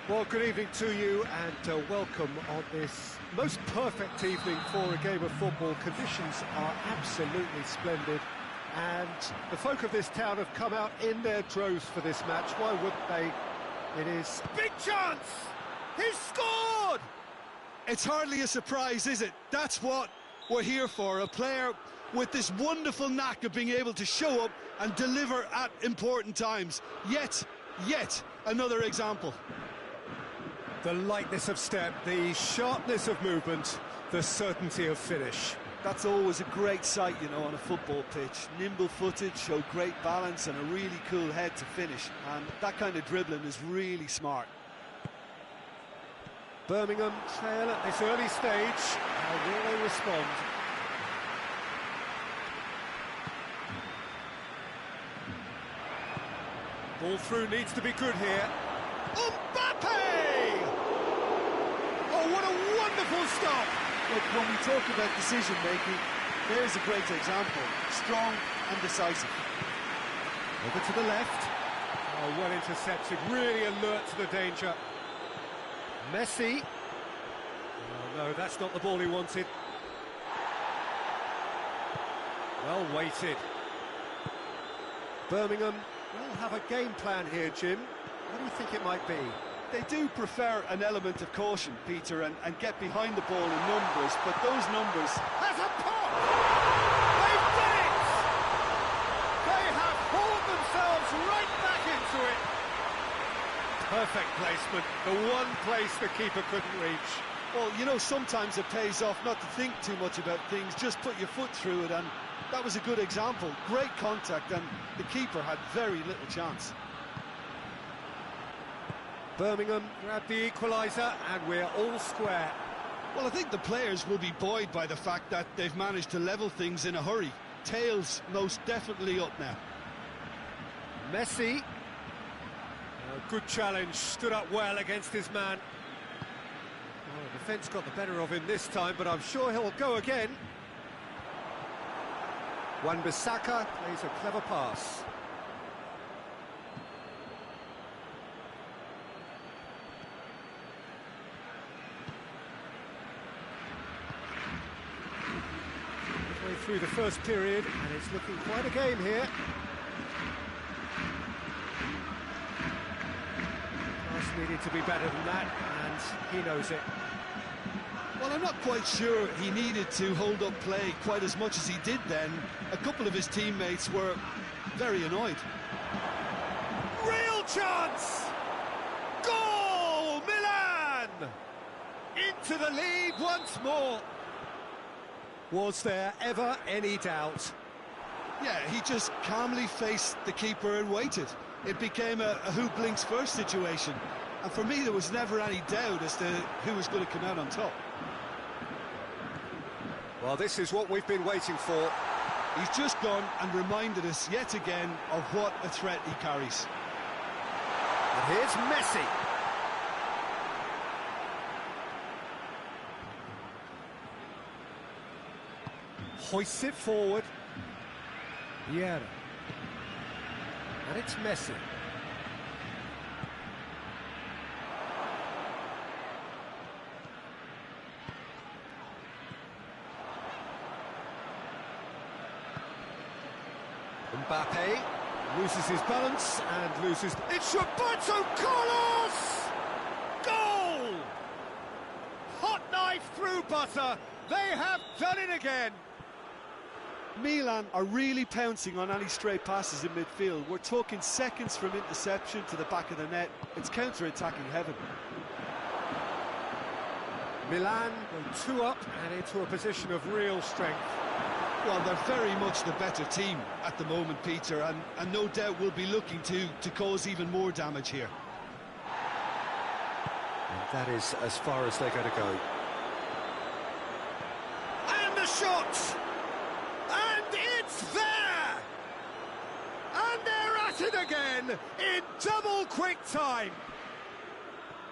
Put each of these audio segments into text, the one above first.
Well, good evening to you and welcome on this most perfect evening for a game of football. Conditions are absolutely splendid and the folk of this town have come out in their droves for this match. Why wouldn't they? It is a big chance! He's scored! It's hardly a surprise, is it? That's what we're here for, a player with this wonderful knack of being able to show up and deliver at important times. Yet another example. The lightness of step, the sharpness of movement, the certainty of finish. That's always a great sight, you know, on a football pitch. Nimble-footed, show great balance and a really cool head to finish. And that kind of dribbling is really smart. Birmingham trail at this early stage. How will they respond? Ball through needs to be good here. Mbappe! Oh, what a wonderful stop! Look, when we talk about decision-making, there's a great example. Strong and decisive. Over to the left. Oh, well intercepted, really alert to the danger. Messi. Oh, no, that's not the ball he wanted. Well weighted. Birmingham will have a game plan here, Jim. What do you think it might be? They do prefer an element of caution, Peter, and get behind the ball in numbers, but those numbers... Has a pop! They've done it! They have hauled themselves right back into it! Perfect placement, the one place the keeper couldn't reach. Well, you know, sometimes it pays off not to think too much about things, just put your foot through it, and that was a good example. Great contact, and the keeper had very little chance. Birmingham grabbed the equaliser and we're all square. Well, I think the players will be buoyed by the fact that they've managed to level things in a hurry. Tails most definitely up now. Messi. A good challenge, stood up well against his man. Well, the defence got the better of him this time, but I'm sure he'll go again. Wan-Bissaka plays a clever pass. Through the first period, and it's looking quite a game here. Pass needed to be better than that, and he knows it. Well, I'm not quite sure he needed to hold up play quite as much as he did then. A couple of his teammates were very annoyed. Real chance! Goal! Milan! Into the lead once more. Was there ever any doubt? Yeah, he just calmly faced the keeper and waited. It became a who blinks first situation. And for me, there was never any doubt as to who was going to come out on top. Well, this is what we've been waiting for. He's just gone and reminded us yet again of what a threat he carries. And here's Messi. Hoists it forward. Vieira. And it's Messi. Mbappe loses his balance and loses... It's Roberto Carlos! Goal! Hot knife through butter. They have done it again. Milan are really pouncing on any stray passes in midfield. We're talking seconds from interception to the back of the net. It's counter-attacking heaven. Milan go 2 up and into a position of real strength. Well, they're very much the better team at the moment, Peter, and no doubt will be looking to cause even more damage here. And that is as far as they're going to go. And the shot! And it's there! And they're at it again in double quick time.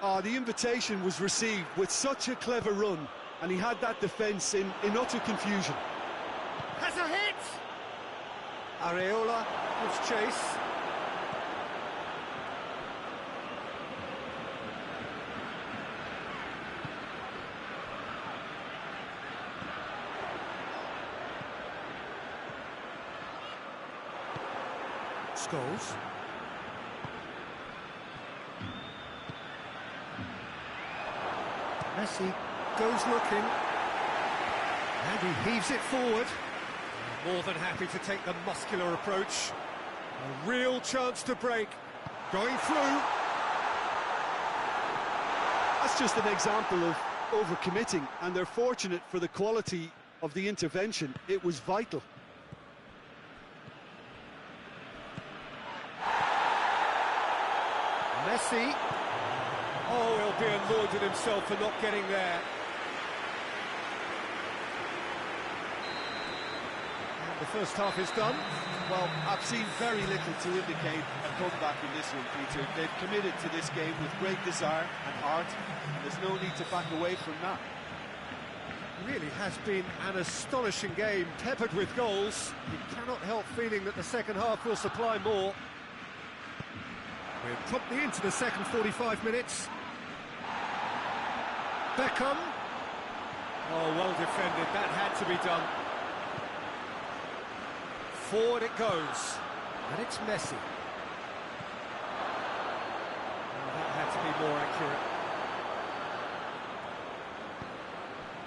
The invitation was received with such a clever run, and he had that defence in utter confusion. Has a hit! Areola gives chase. Scholes. Messi goes looking, and he heaves it forward. More than happy to take the muscular approach. A real chance to break. Going through. That's just an example of overcommitting, and they're fortunate for the quality of the intervention. It was vital. Messi. Oh, he'll be annoyed at himself for not getting there. And the first half is done. Well, I've seen very little to indicate a comeback in this one, Peter. They've committed to this game with great desire and heart, and there's no need to back away from that. Really has been an astonishing game, peppered with goals. You cannot help feeling that the second half will supply more. We're promptly into the second 45 minutes. Beckham. Oh, well defended. That had to be done. Forward it goes. And it's Messi. Oh, that had to be more accurate.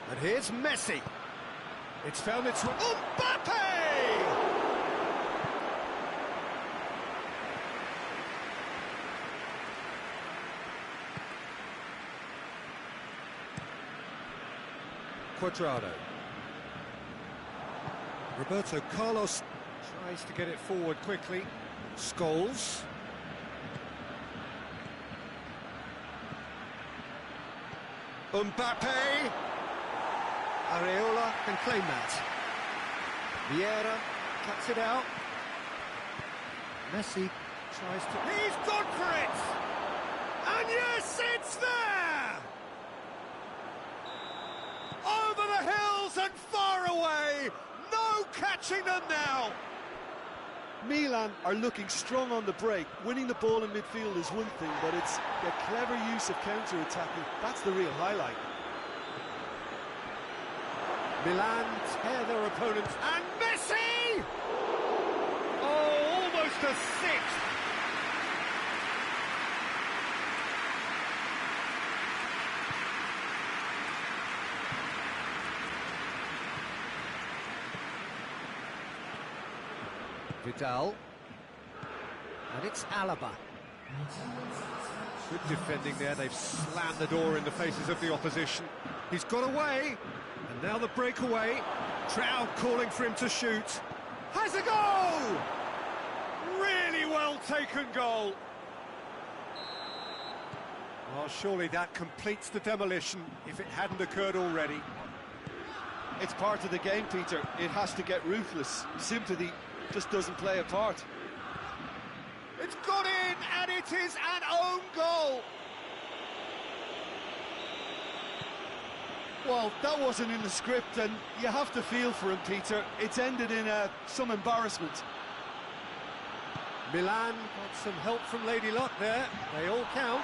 And here's Messi. It's found its... Mbappe! Cuadrado. Roberto Carlos tries to get it forward quickly. Scholes. Mbappe. Areola can claim that. Vieira cuts it out. Messi tries to... He's gone for it! And yes, it's there! Over the hills and far away! No catching them now! Milan are looking strong on the break. Winning the ball in midfield is one thing, but it's the clever use of counter-attacking. That's the real highlight. Milan tear their opponents, and Messi! Oh, almost a sixth! Vidal. And it's Alaba. Good defending there, they've slammed the door in the faces of the opposition. He's got away, and now the breakaway. Trout calling for him to shoot. Has a goal! Really well taken goal. Well, surely that completes the demolition, if it hadn't occurred already. It's part of the game, Peter. It has to get ruthless. Sympathy just doesn't play a part. It's got in, and it is an own goal. Well, that wasn't in the script, and you have to feel for him, Peter. It's ended in some embarrassment. Milan got some help from Lady Luck there. They all count.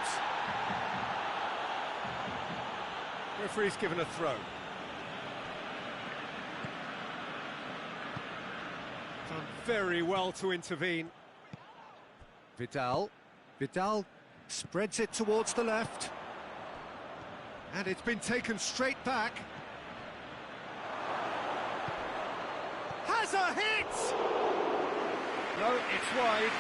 Referee's given a throw. Done very well to intervene. Vidal. Vidal spreads it towards the left. And it's been taken straight back. Has a hit! No, it's wide.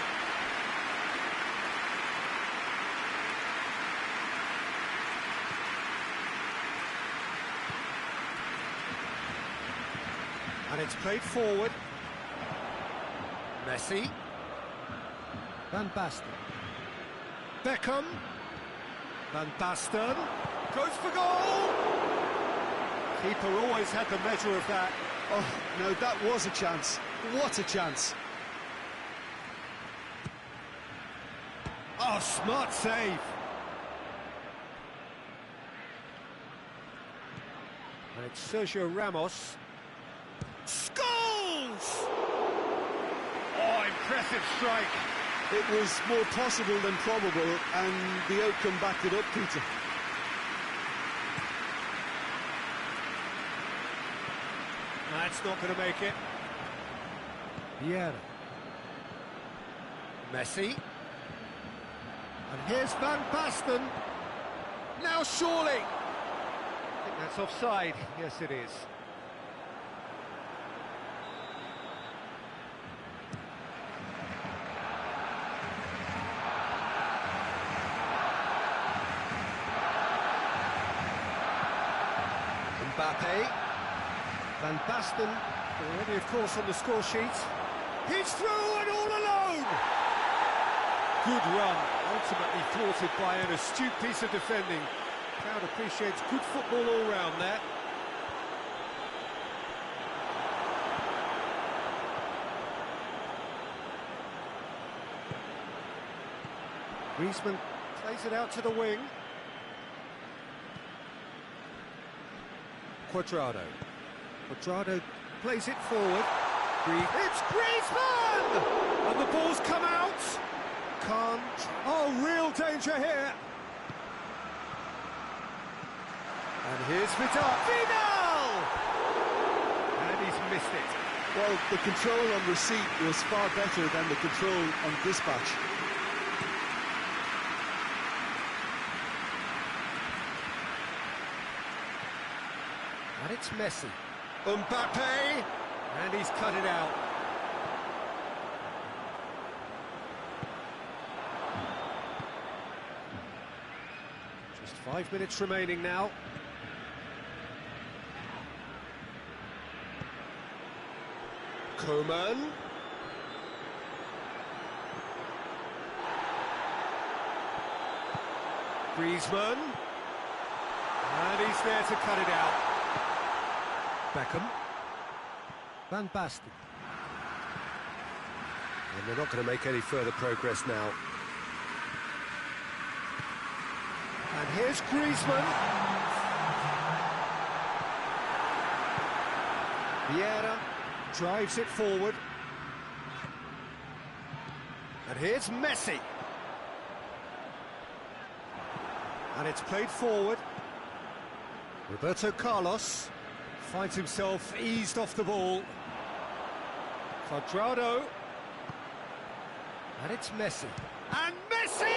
And it's played forward. Messi. Van Basten. Beckham. Van Basten. Goes for goal! Keeper always had the measure of that. Oh, no, that was a chance. What a chance. Oh, smart save. And it's Sergio Ramos. Scholes! Oh, impressive strike. It was more possible than probable, and the outcome backed it up, Peter. That's not going to make it. Vieira. Messi. And here's Van Basten. Now surely. I think that's offside. Yes, it is. Mbappe. Van Basten, already of course on the score sheet. He's through and all alone! Good run, ultimately thwarted by an astute piece of defending. Crowd appreciates good football all round there. Griezmann plays it out to the wing. Quadrado plays it forward. It's Griezmann! And the ball's come out. Can't. Oh, real danger here. And here's Vidal. And he's missed it. Well, the control on receipt was far better than the control on dispatch. And it's Messi. Mbappe! And he's cut it out. Just 5 minutes remaining now. Coman. Griezmann. And he's there to cut it out. Beckham. Van Basten. And they're not going to make any further progress now. And here's Griezmann. Vieira drives it forward. And here's Messi. And it's played forward. Roberto Carlos finds himself eased off the ball. Quadrado. And it's Messi. And Messi!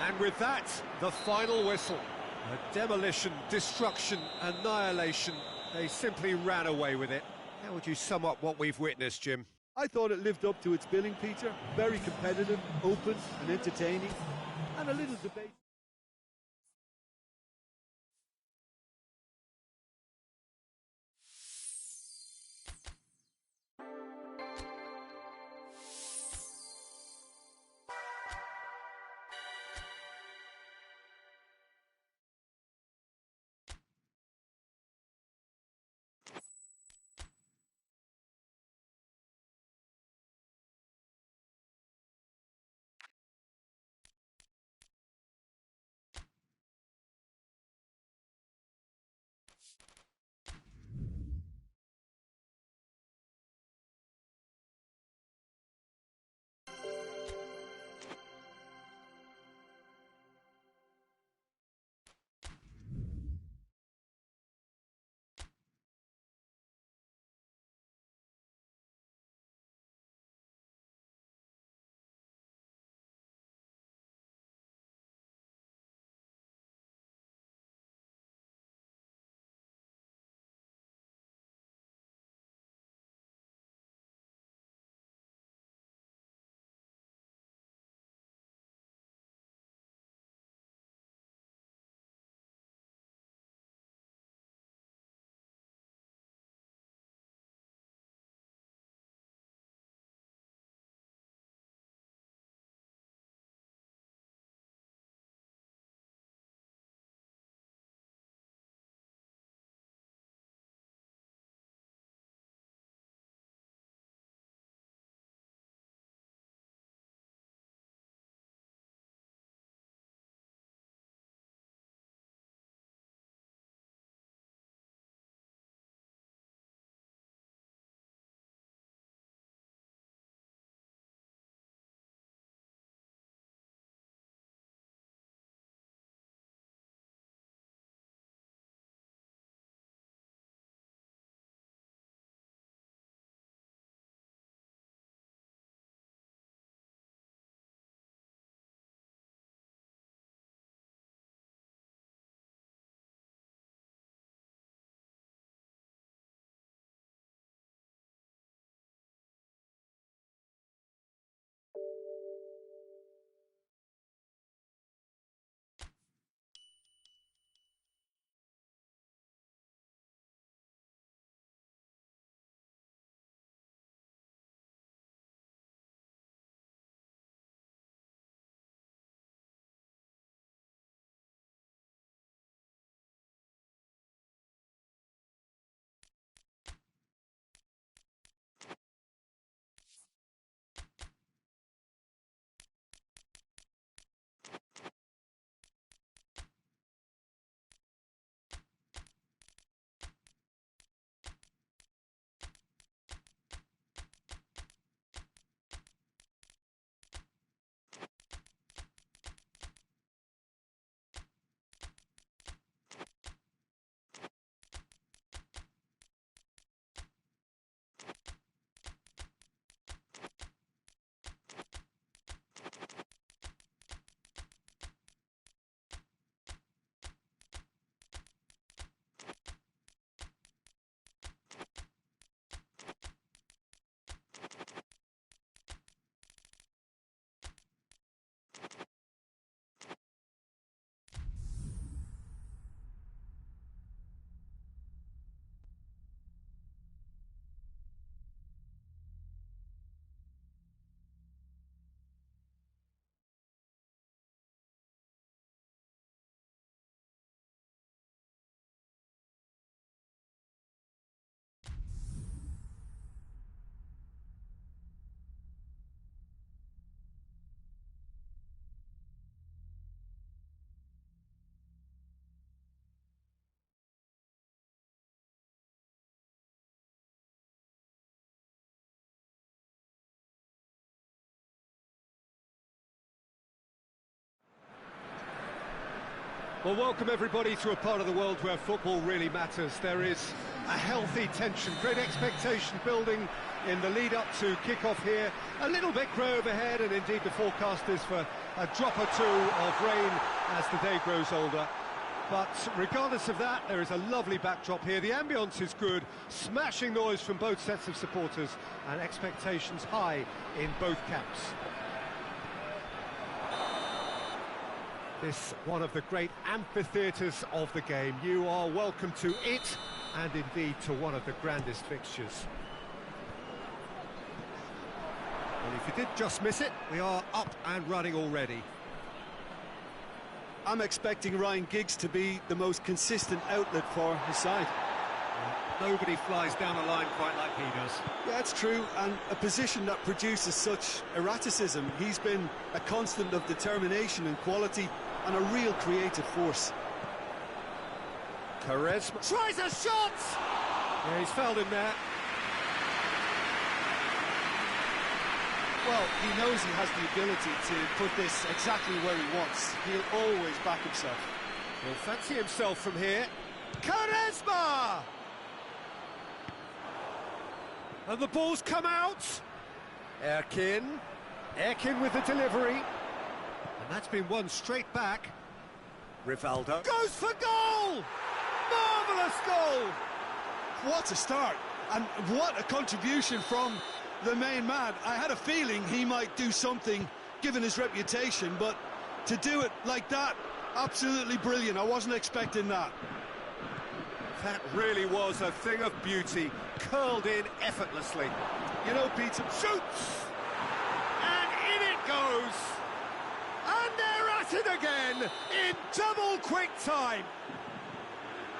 And with that, the final whistle. A demolition, destruction, annihilation. They simply ran away with it. How would you sum up what we've witnessed, Jim? I thought it lived up to its billing, Peter. Very competitive, open and entertaining, and a little debate. Well, welcome everybody to a part of the world where football really matters. There is a healthy tension, great expectation building in the lead-up to kick-off here. A little bit grey overhead, and indeed the forecast is for a drop or two of rain as the day grows older. But regardless of that, there is a lovely backdrop here. The ambience is good, smashing noise from both sets of supporters, and expectations high in both camps. This one of the great amphitheatres of the game. You are welcome to it, and indeed to one of the grandest fixtures. Well, if you did just miss it, we are up and running already. I'm expecting Ryan Giggs to be the most consistent outlet for his side. Nobody flies down a line quite like he does. Yeah, it's true, and a position that produces such erraticism. He's been a constant of determination and quality, and a real creative force. Quaresma tries a shot! Yeah, he's fouled him there. Well, he knows he has the ability to put this exactly where he wants. He'll always back himself. He'll fancy himself from here. Quaresma! And the ball's come out. Erkin with the delivery. And that's been won straight back. Rivaldo goes for goal! Marvellous goal! What a start, and what a contribution from the main man. I had a feeling he might do something, given his reputation, but to do it like that, absolutely brilliant. I wasn't expecting that. That really was a thing of beauty, curled in effortlessly. You know, Peter, shoots! And in it goes! And they're at it again, in double quick time!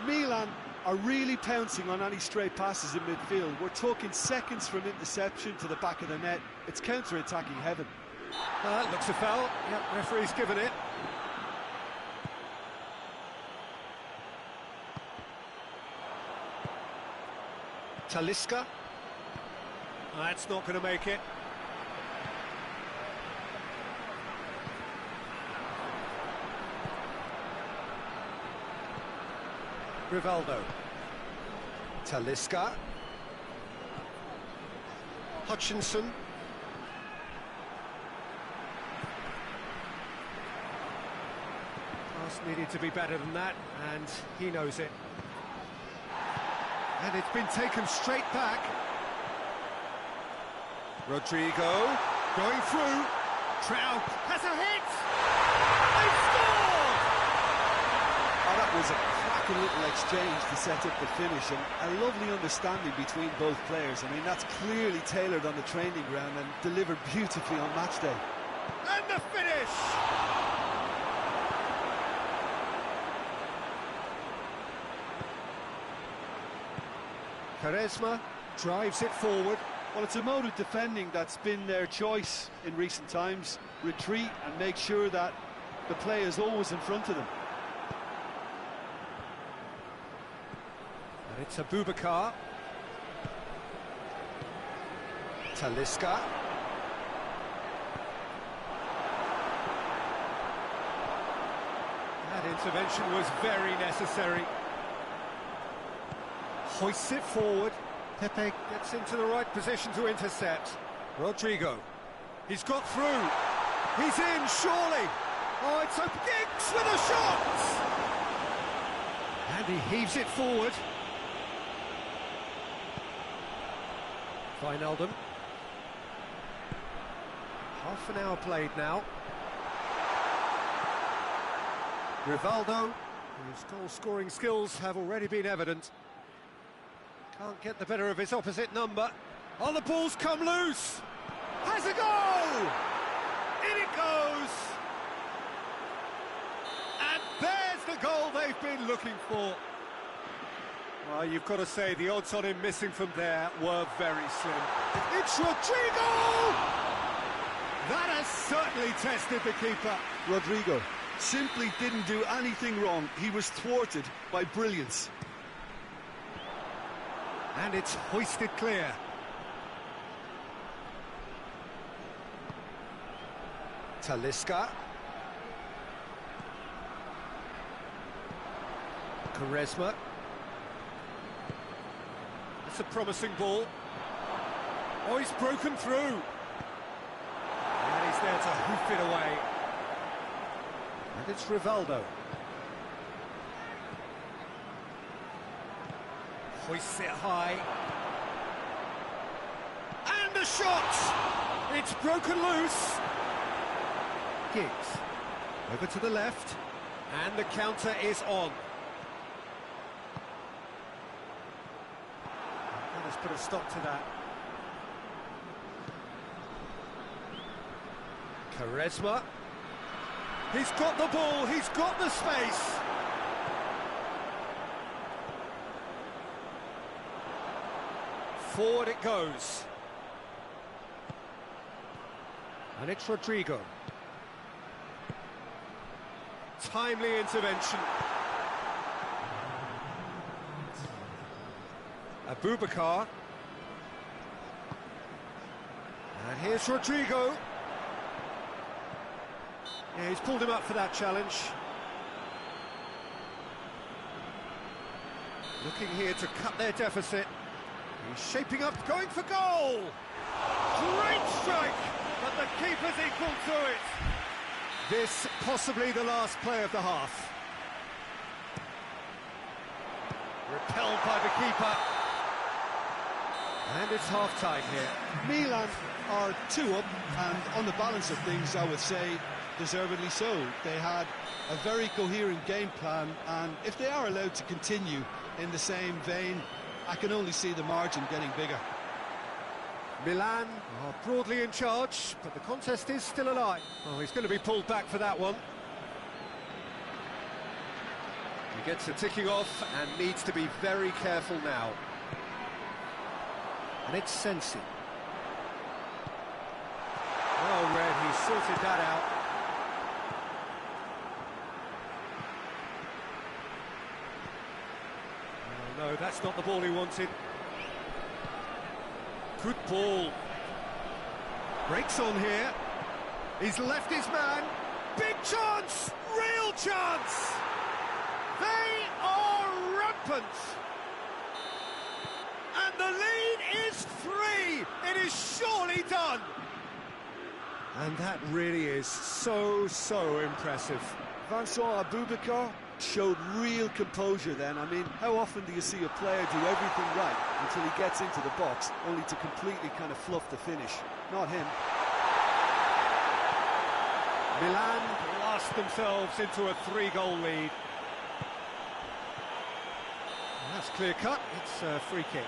Milan are really pouncing on any stray passes in midfield. We're talking seconds from interception to the back of the net. It's counter-attacking heaven. That looks a foul. Yep, referee's given it. Talisca. That's not going to make it. Rivaldo. Talisca. Hutchinson. Pass needed to be better than that, and he knows it. And it's been taken straight back. Rodrigo going through. Trout has a hit. They scored! Oh, that was a cracking little exchange to set up the finish, and a lovely understanding between both players. I mean, that's clearly tailored on the training ground and delivered beautifully on match day. And the finish! Quaresma drives it forward. Well, it's a mode of defending that's been their choice in recent times. Retreat and make sure that the play is always in front of them. And it's Abubakar. Talisca. That intervention was very necessary. Hoists it forward. Pepe gets into the right position to intercept. Rodrigo. He's got through. He's in, surely. Oh, it's a Giggs with a shot! And he heaves it forward. Wijnaldum. Half an hour played now. Rivaldo, whose goal-scoring skills have already been evident. Can't get the better of his opposite number. Oh, the ball's come loose! Has a goal! In it goes! And there's the goal they've been looking for. Well, you've got to say, the odds on him missing from there were very slim. It's Rodrigo! That has certainly tested the keeper. Rodrigo simply didn't do anything wrong. He was thwarted by brilliance. And it's hoisted clear. Talisca. Charisma. It's a promising ball. Oh, he's broken through. And he's there to hoof it away. And it's Rivaldo. Hoists it high. And the shot! It's broken loose. Giggs. Over to the left. And the counter is on. Let's put a stop to that. Charisma. He's got the ball, he's got the space. Forward it goes. And it's Rodrigo. Timely intervention. Abubakar. And here's Rodrigo. Yeah, he's pulled him up for that challenge. Looking here to cut their deficit. He's shaping up, going for goal! Great strike, but the keeper's equal to it. This possibly the last play of the half. Repelled by the keeper. And it's half-time here. Milan are 2 up, and on the balance of things, I would say, deservedly so. They had a very coherent game plan, and if they are allowed to continue in the same vein, I can only see the margin getting bigger. Milan are broadly in charge, but the contest is still alive. Oh, he's going to be pulled back for that one. He gets a ticking off and needs to be very careful now. And it's Sensi. Well read, he sorted that out. Oh, no, that's not the ball he wanted. Good ball. Breaks on here. He's left his man. Big chance! Real chance! They are rampant! And the lead is 3! It is surely done! And that really is so impressive. Vincent Abubakar showed real composure then. I mean, how often do you see a player do everything right until he gets into the box, only to completely kind of fluff the finish? Not him. Milan blast themselves into a 3-goal lead. And that's clear cut, it's a free kick.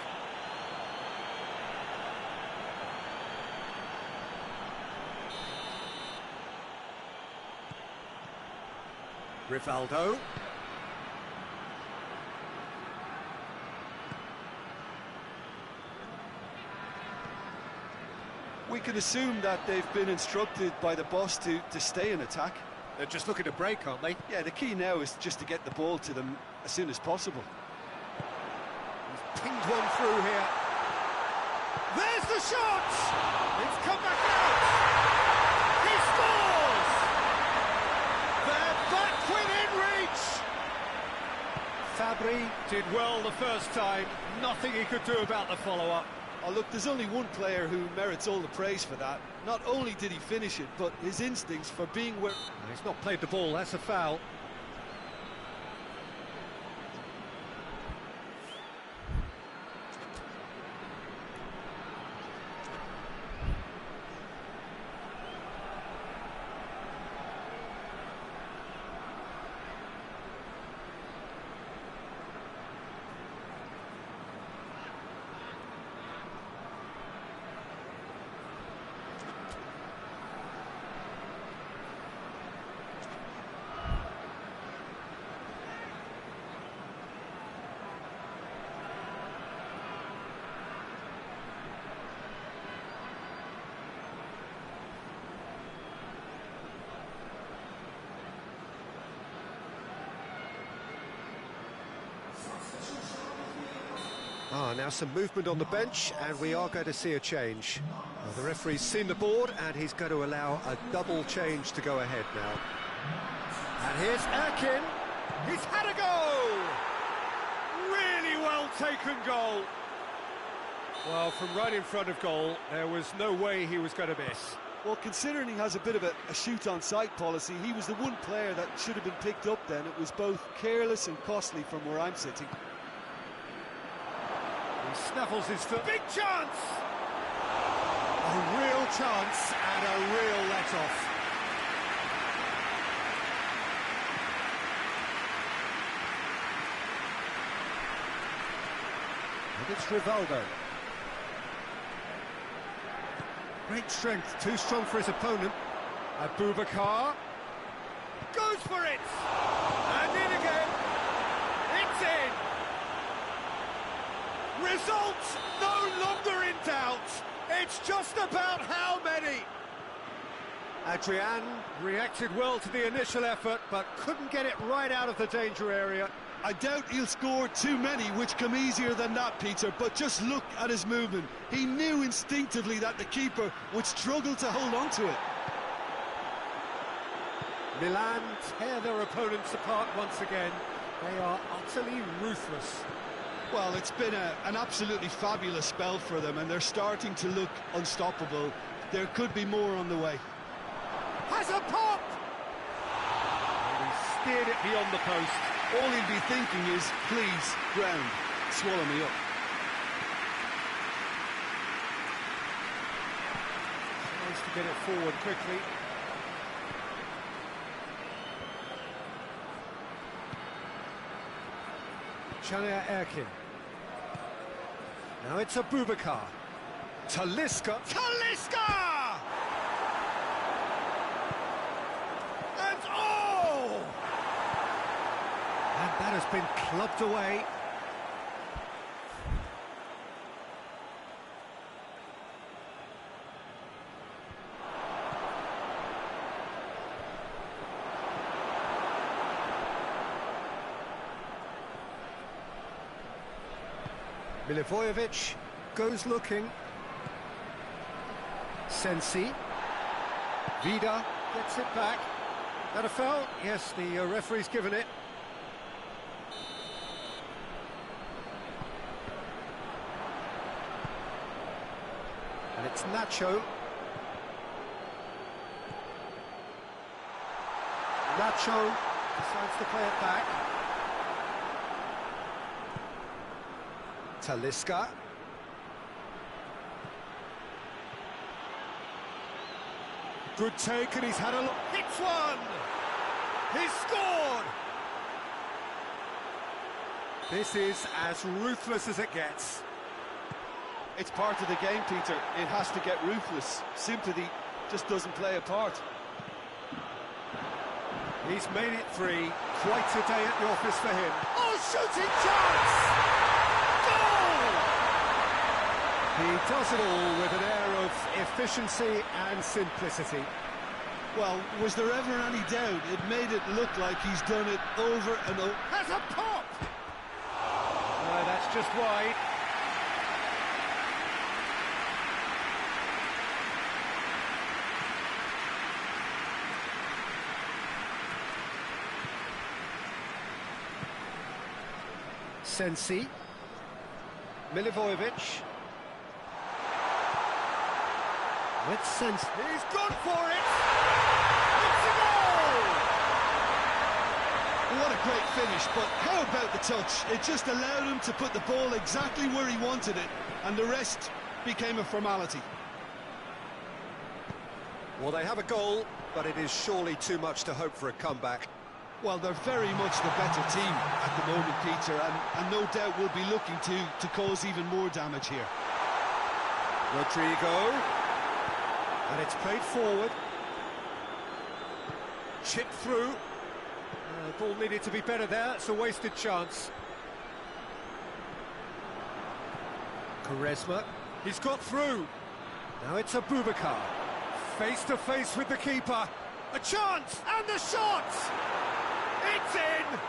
Rivaldo. We can assume that they've been instructed by the boss to stay in attack. They're just looking to break, aren't they? Yeah, the key now is just to get the ball to them as soon as possible. He's pinged one through here. There's the shot! It's come back out! He scores! They're back within reach! Fabry did well the first time. Nothing he could do about the follow-up. Oh, look, there's only one player who merits all the praise for that. Not only did he finish it, but his instincts for being where... He's not played the ball, that's a foul. Now some movement on the bench, and we are going to see a change. Well, the referee's seen the board, and he's going to allow a double change to go ahead now. And here's Erkin. He's had a go! well-taken goal. Well, from right in front of goal, there was no way he was going to miss. Well, considering he has a bit of a shoot-on-sight policy, he was the one player that should have been picked up then. It was both careless and costly from where I'm sitting. He snaffles his foot. Big chance! A real chance and a real let-off. And it's Rivaldo. Great strength, too strong for his opponent. Abubakar goes for it! And in again! It's in! Results no longer in doubt! It's just about how many! Adrian reacted well to the initial effort, but couldn't get it right out of the danger area. I doubt he'll score too many, which come easier than that, Peter, but just look at his movement. He knew instinctively that the keeper would struggle to hold on to it. Milan tear their opponents apart once again. They are utterly ruthless. Well, it's been an absolutely fabulous spell for them, and they're starting to look unstoppable. There could be more on the way. Has a pop! And he steered it beyond the post. All he'll be thinking is, please, ground, swallow me up. Tries to get it forward quickly. Caner Erkin. Now it's Abubakar. Talisca. Talisca! And oh! And that has been clubbed away. Milivojevic goes looking. Sensi. Vida gets it back. That a foul? Yes, the referee's given it. And it's Nacho. Nacho decides to play it back. Talisca. Good take, and he's had a look. Hits one! He's scored! This is as ruthless as it gets. It's part of the game, Peter. It has to get ruthless. Sympathy just doesn't play a part. He's made it three. Quite a day at the office for him. Oh, shooting chance! He does it all with an air of efficiency and simplicity. Well, was there ever any doubt? It made it look like he's done it over and over. Has a pop! That's just wide. Sensi. Milivojevic. With Sensi. He's gone for it! It's a goal! What a great finish, but how about the touch? It just allowed him to put the ball exactly where he wanted it, and the rest became a formality. Well, they have a goal, but it is surely too much to hope for a comeback. Well, they're very much the better team at the moment, Peter, and no doubt will be looking to cause even more damage here. Rodrigo. And it's played forward. Chipped through. The ball needed to be better there. It's a wasted chance. Quaresma. He's got through. Now it's Abubakar. Face to face with the keeper. A chance! And the shot! It's in!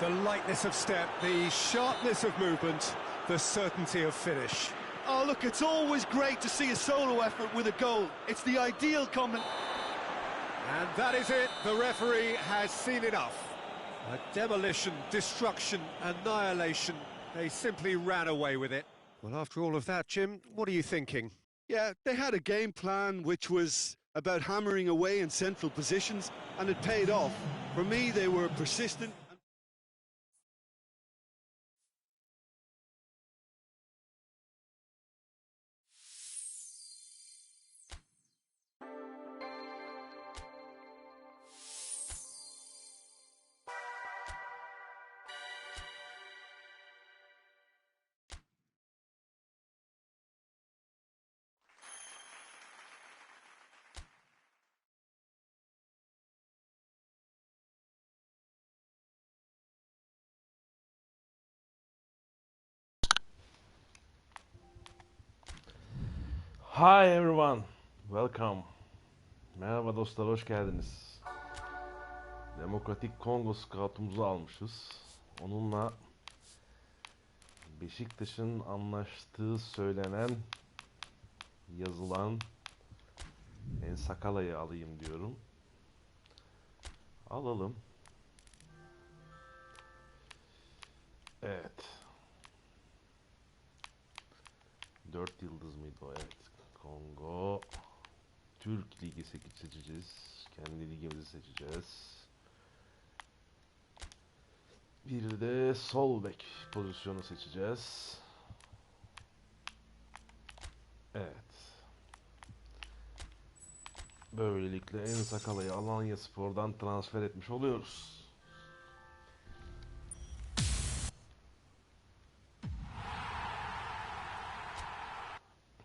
The lightness of step, the sharpness of movement, the certainty of finish. Oh, look, it's always great to see a solo effort with a goal. It's the ideal combination. And that is it. The referee has seen enough. A demolition, destruction, annihilation They simply ran away with it. Well, after all of that, Jim, what are you thinking? Yeah, they had a game plan which was about hammering away in central positions, and it paid off. For me, they were persistent. Hi everyone, welcome. Merhaba dostlar, hoş geldiniz. Demokratik Kongo scout'umuzu almışız. Onunla Beşiktaş'ın anlaştığı söylenen, yazılan Ensakala'yı alayım diyorum. Alalım. Evet. 4 yıldız mıydı o? Evet. Kongo. Türk Ligi seçeceğiz. Kendi ligimizi seçeceğiz. Bir de sol bek pozisyonu seçeceğiz. Evet. Böylelikle En Sakala'yı Alanyaspor'dan transfer etmiş oluyoruz.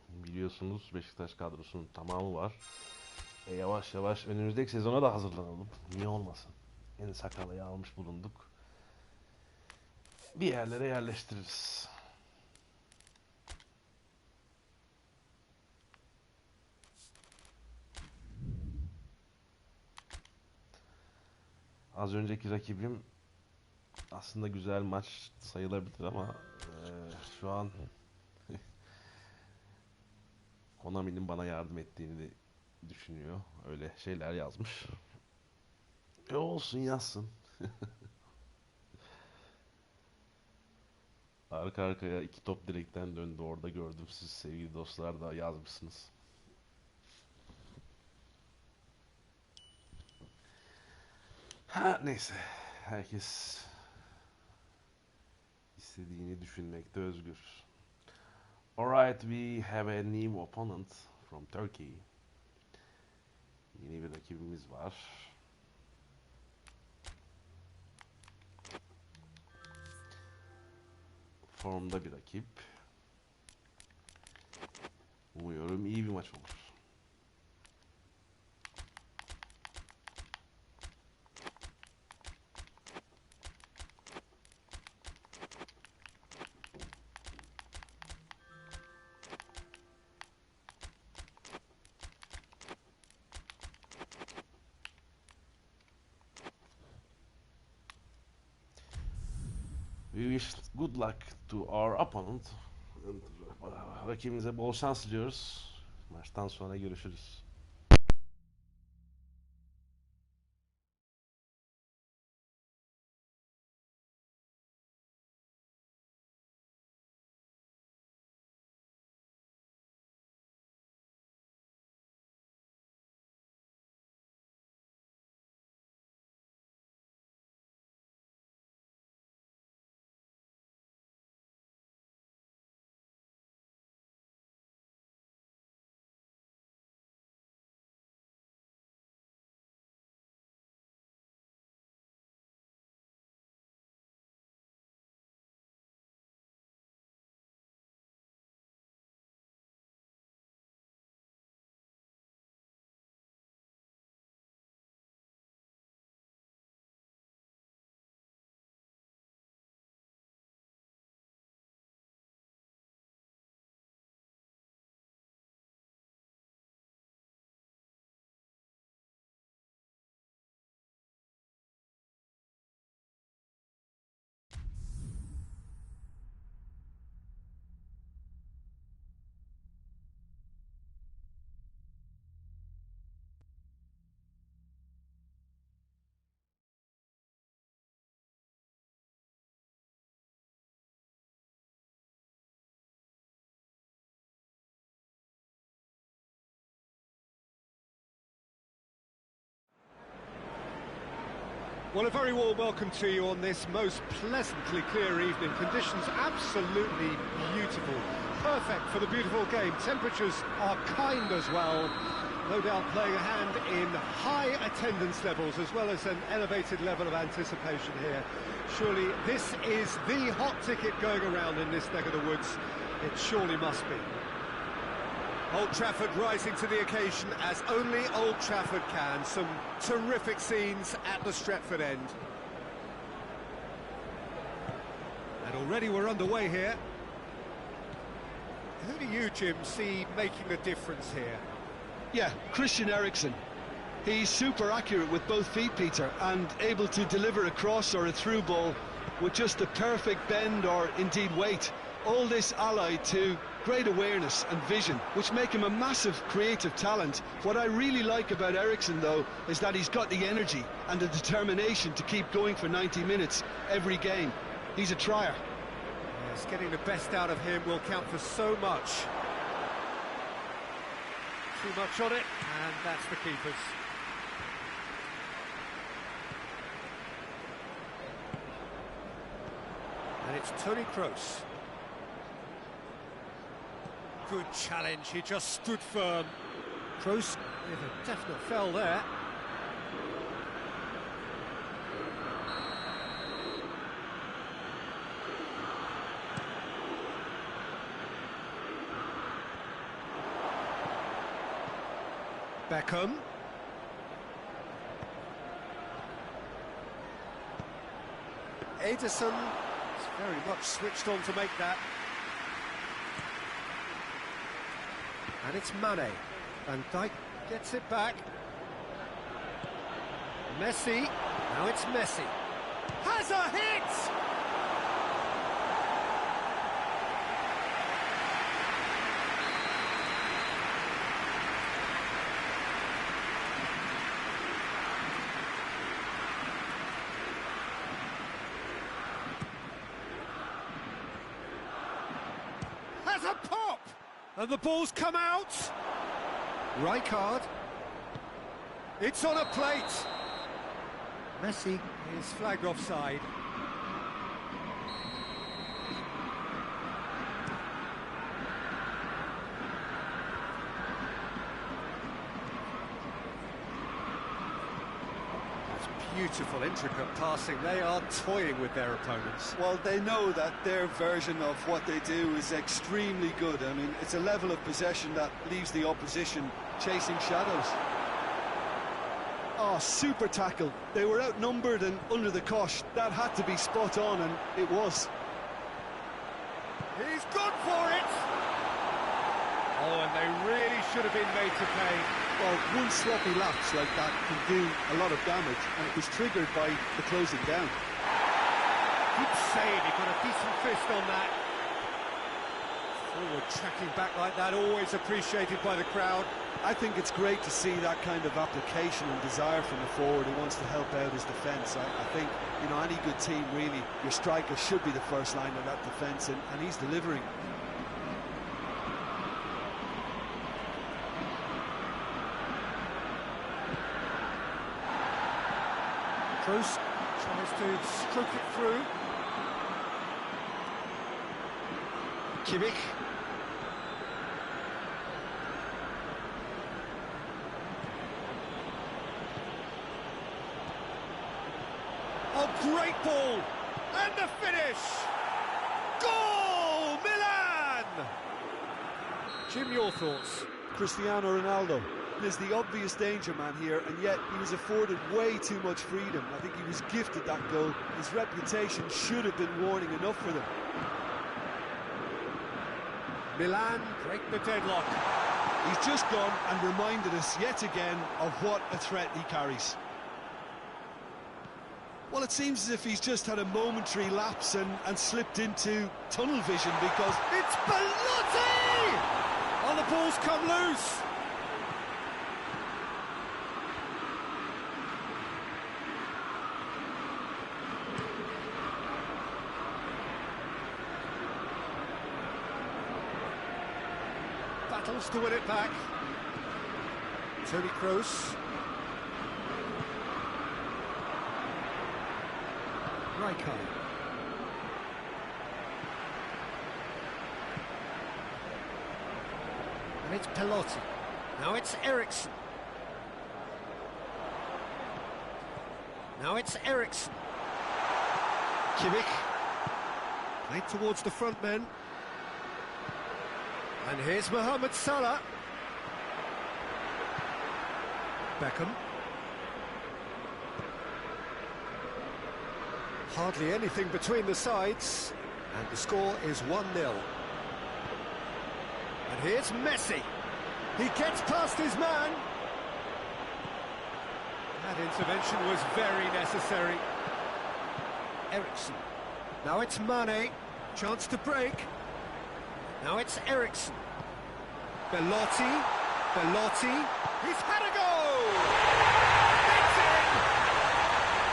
Biliyorsunuz Beşiktaş kadrosunun tamamı var. Yavaş yavaş önümüzdeki sezona da hazırlanalım. Niye olmasın? En Sakala'yı almış bulunduk. Bir yerlere yerleştiririz. Az önceki rakibim aslında güzel maç sayılabilir ama şu an Konami'nin bana yardım ettiğini düşünüyor. Öyle şeyler yazmış. Olsun, yazsın. Arka arkaya 2 top direkten döndü, orada gördüm, siz sevgili dostlar da yazmışsınız. Ha neyse, herkes istediğini düşünmekte özgür. Alright, we have a new opponent from Turkey. Yeni bir rakibimiz var. Formda bir rakip. Umuyorum iyi bir maç olur. We wish good luck to our opponent. Rakibimize bol şans diliyoruz. Maçtan sonra görüşürüz. Well, a very warm welcome to you on this most pleasantly clear evening. Conditions absolutely beautiful. Perfect for the beautiful game. Temperatures are kind as well. No doubt playing a hand in high attendance levels as well as an elevated level of anticipation here. Surely this is the hot ticket going around in this neck of the woods. It surely must be. Old Trafford rising to the occasion as only Old Trafford can. Some terrific scenes at the Stretford end. And already we're underway here. Who do you, Jim, see making the difference here? Yeah, Christian Eriksen. He's super accurate with both feet, Peter, and able to deliver a cross or a through ball with just the perfect bend or indeed weight. All this allied to great awareness and vision, which make him a massive creative talent. What I really like about Eriksen, though, is that he's got the energy and the determination to keep going for 90 minutes every game. He's a trier. Yes, getting the best out of him will count for so much. Too much on it, and that's the keeper's. And it's Toni Kroos. Good challenge, he just stood firm. Kroos with a definite foul there. Beckham. Ederson is very much switched on to make that. And it's Mane. Van Dijk gets it back. Messi. Now it's Messi. Has a hit! Has a pop! And the ball's come out. Rijkaard. It's on a plate. Messi is flagged offside. That's beautiful, intricate passing. They are toying with their opponents. Well, they know that their version of what they do is extremely good. I mean, it's a level of possession that leaves the opposition chasing shadows. Oh, super tackle. They were outnumbered and under the cosh. That had to be spot on, and it was. He's gone for it! Oh, and they really should have been made to pay. Well, one sloppy lapse like that can do a lot of damage, and it was triggered by the closing down. Good save, he got a decent fist on that. Forward tracking back like that, always appreciated by the crowd. I think it's great to see that kind of application and desire from the forward who wants to help out his defence. I think, you know, any good team, really, your striker should be the first line of that defence, and he's delivering. Kroos tries to stroke it through. Kimmich. Oh, great ball! And the finish! Goal! Milan! Jim, your thoughts? Cristiano Ronaldo is the obvious danger man here, and yet he was afforded way too much freedom. I think he was gifted that goal. His reputation should have been warning enough for them. Milan break the deadlock. He's just gone and reminded us yet again of what a threat he carries. Well, it seems as if he's just had a momentary lapse and slipped into tunnel vision, because It's Belotti! Oh, the ball's come loose. Battles to win it back. Toni Kroos. Rijkaard. And it's Pelotti. Now it's Eriksson. Now it's Eriksson. Kimmich. Played towards the front men. And here's Mohamed Salah. Beckham. Hardly anything between the sides. And the score is 1-0. And here's Messi. He gets past his man. That intervention was very necessary. Eriksson. Now it's Mane. Chance to break. Now it's Eriksson. Belotti. Belotti. He's had a goal! It's in!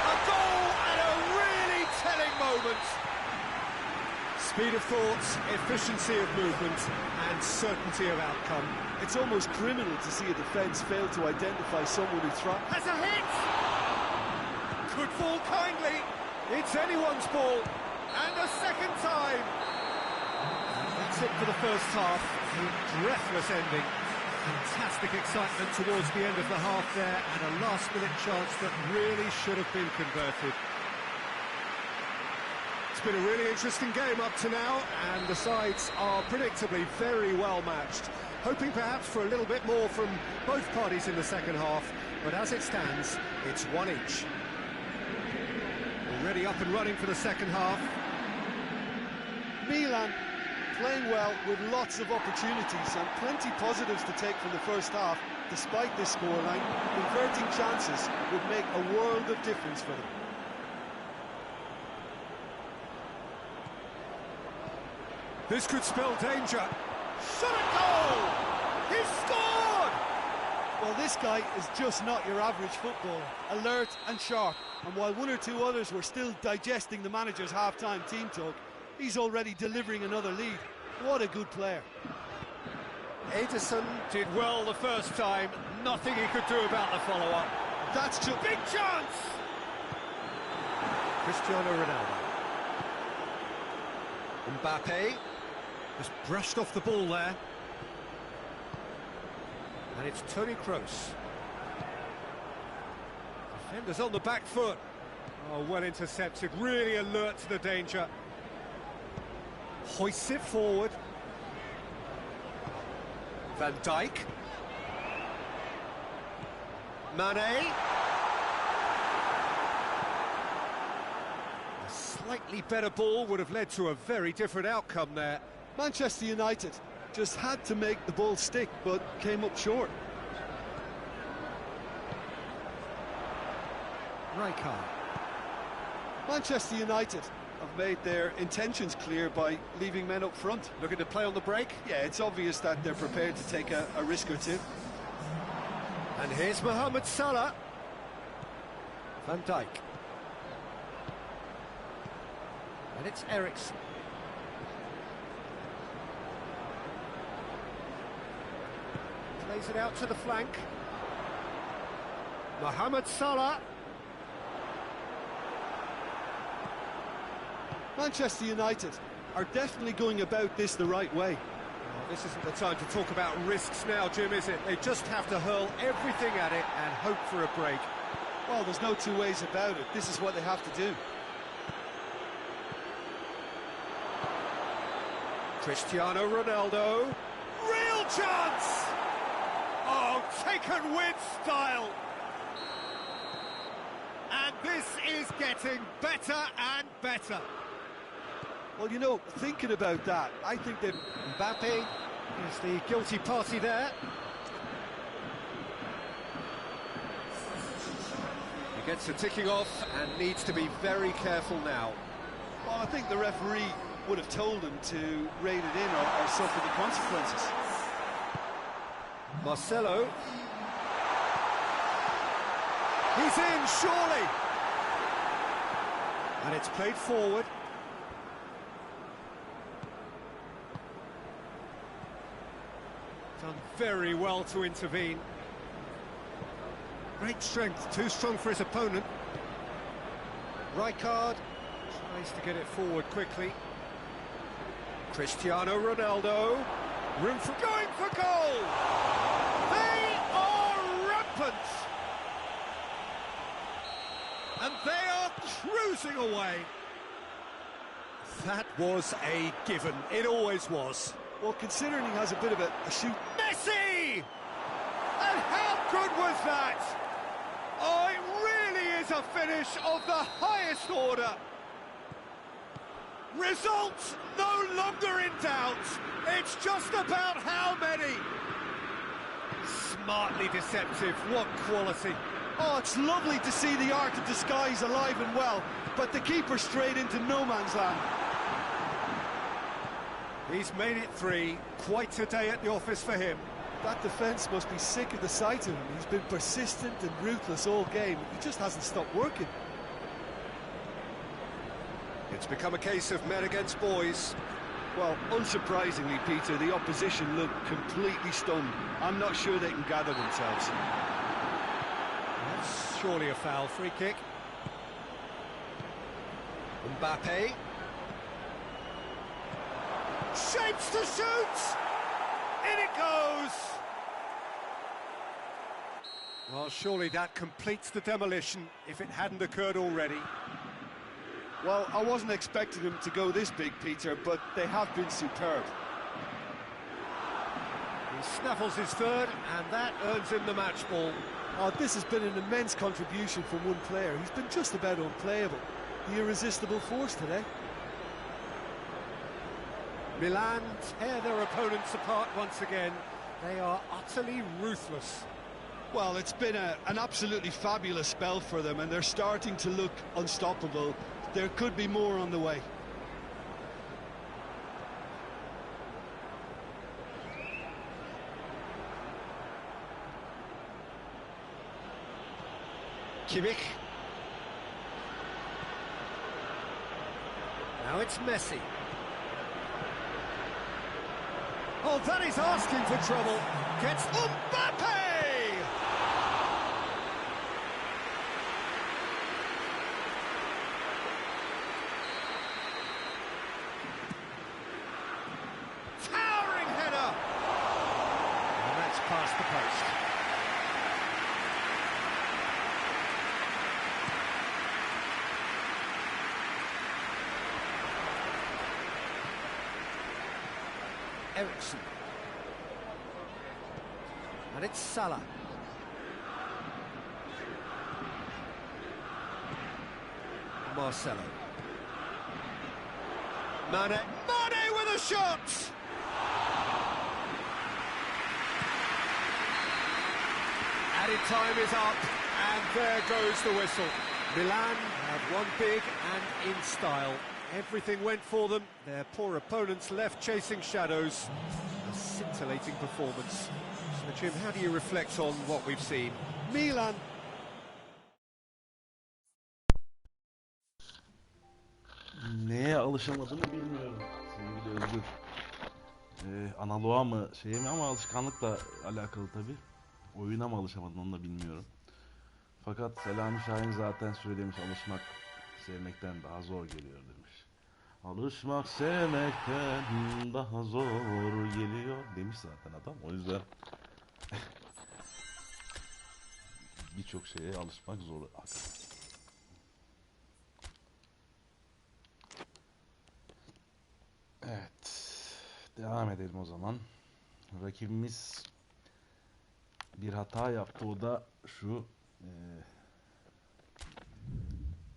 A goal at a really telling moment. Speed of thought, efficiency of movement, and certainty of outcome. It's almost criminal to see a defence fail to identify someone who Has a hit! Could fall kindly. It's anyone's ball. And a second time. That's it for the first half. A breathless ending. Fantastic excitement towards the end of the half there, and a last-minute chance that really should have been converted. It's been a really interesting game up to now, and the sides are predictably very well matched. Hoping perhaps for a little bit more from both parties in the second half, but as it stands, it's one each. Already up and running for the second half. Milan playing well with lots of opportunities and plenty positives to take from the first half. Despite this scoreline, converting chances would make a world of difference for them. This could spell danger. Shot a goal! He scored! Well, this guy is just not your average footballer. Alert and sharp. And while one or two others were still digesting the manager's half-time team talk, he's already delivering another lead. What a good player. Ederson did well the first time. Nothing he could do about the follow-up. That's just... Big chance! Cristiano Ronaldo. Mbappe just brushed off the ball there. And it's Toni Kroos. Defenders on the back foot. Oh, well intercepted, really alert to the danger. Hoists it forward. Van Dijk. Mane. A slightly better ball would have led to a very different outcome there. Manchester United just had to make the ball stick, but came up short. Rijkaard. Manchester United have made their intentions clear by leaving men up front. Looking to play on the break. Yeah, it's obvious that they're prepared to take a risk or two. And here's Mohamed Salah. Van Dijk. And it's Eriksson. Plays it out to the flank. Mohamed Salah. Manchester United are definitely going about this the right way. Well, this isn't the time to talk about risks now, Jim, is it? They just have to hurl everything at it and hope for a break. Well, there's no two ways about it. This is what they have to do. Cristiano Ronaldo. Real chance! Oh, taken with style. And this is getting better and better. Well, you know, thinking about that, I think that Mbappe is the guilty party there. He gets the ticking off and needs to be very careful now. well, I think the referee would have told him to rein it in or suffer the consequences. Marcelo. He's in, surely. And it's played forward. Done very well to intervene. Great strength, too strong for his opponent. Rijkaard, Tries to get it forward quickly. Cristiano Ronaldo. Room for going for goal! They are rampant! And they are cruising away. That was a given. It always was. Well, considering he has a bit of a shoot... Messi! And how good was that? Oh, it really is a finish of the highest order. Results no longer in doubt. It's just about how many. Smartly deceptive. What quality. Oh, it's lovely to see the art of disguise alive and well, but the keeper straight into no man's land. He's made it 3. Quite a day at the office for him. That defence must be sick of the sight of him. He's been persistent and ruthless all game. He just hasn't stopped working. It's become a case of men against boys. Well, unsurprisingly, Peter, the opposition look completely stunned. I'm not sure they can gather themselves. That's surely a foul. Free kick. Mbappe. Shapes to shoot! In it goes! Well, surely that completes the demolition, if it hadn't occurred already. Well, I wasn't expecting them to go this big, Peter, but they have been superb. He snaffles his third, and that earns him the match ball. Oh, this has been an immense contribution from one player. He's been just about unplayable. The irresistible force today. Milan tear their opponents apart once again. They are utterly ruthless. Well, it's been an absolutely fabulous spell for them, and they're starting to look unstoppable. There could be more on the way. Kimmich. Now it's Messi. Oh, that is asking for trouble. Gets Mbappe! Towering header! And that's past the post. Ericsson. And it's Salah. Marcelo. Mane. Mane with a shot! Added time is up, and there goes the whistle. Milan have won big and in style. Everything went for them, their poor opponents left chasing shadows. A scintillating performance. So, Jim, how do you reflect on what we've seen? Milan. Neye alışamadığımı bilmiyorum sevgili Özgür. Analoğa mı şey mi ama alışkanlıkla alakalı tabi. Oyuna mı alışamadım onu da bilmiyorum. Fakat Selami Şahin zaten söylemiş, alışmak sevmekten daha zor geliyor demiş. Alışmak sevmekten daha zor geliyor demiş zaten adam. O yüzden birçok şeye alışmak zor. Evet. Devam edelim o zaman. Rakibimiz bir hata yaptı. O da şu.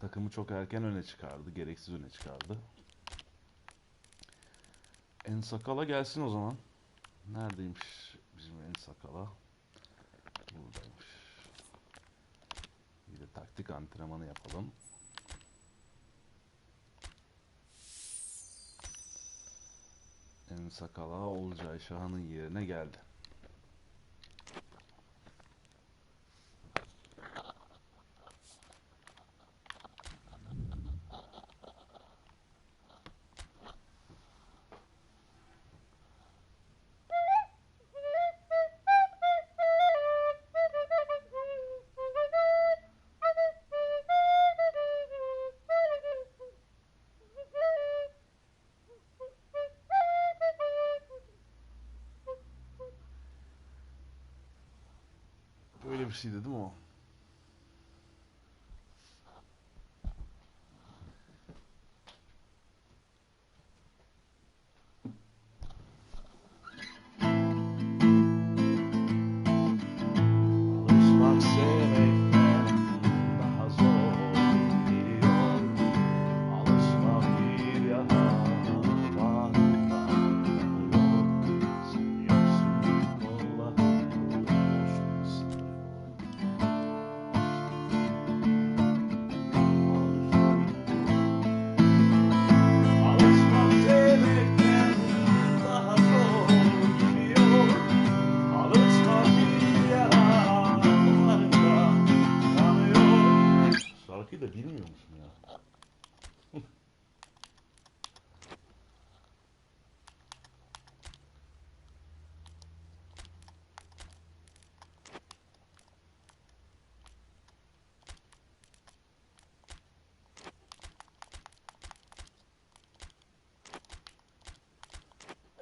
Takımı çok erken öne çıkardı. Gereksiz öne çıkardı. En Sakala gelsin o zaman. Neredeymiş bizim En Sakala? Buradaymış. Bir de taktik antrenmanı yapalım. En Sakala Olcay Şahan'ın yerine geldi. şeydi değil mi o? Alışmak sevmekten daha zor geliyor. Alışmak bir yana var tanıyor. Sen yoksun Allah'ım boşuna alışmak sevmekten daha zor geliyor. Alışmak bir yaralarında kanıyor. Şarkıyı da bilmiyormuşum ya.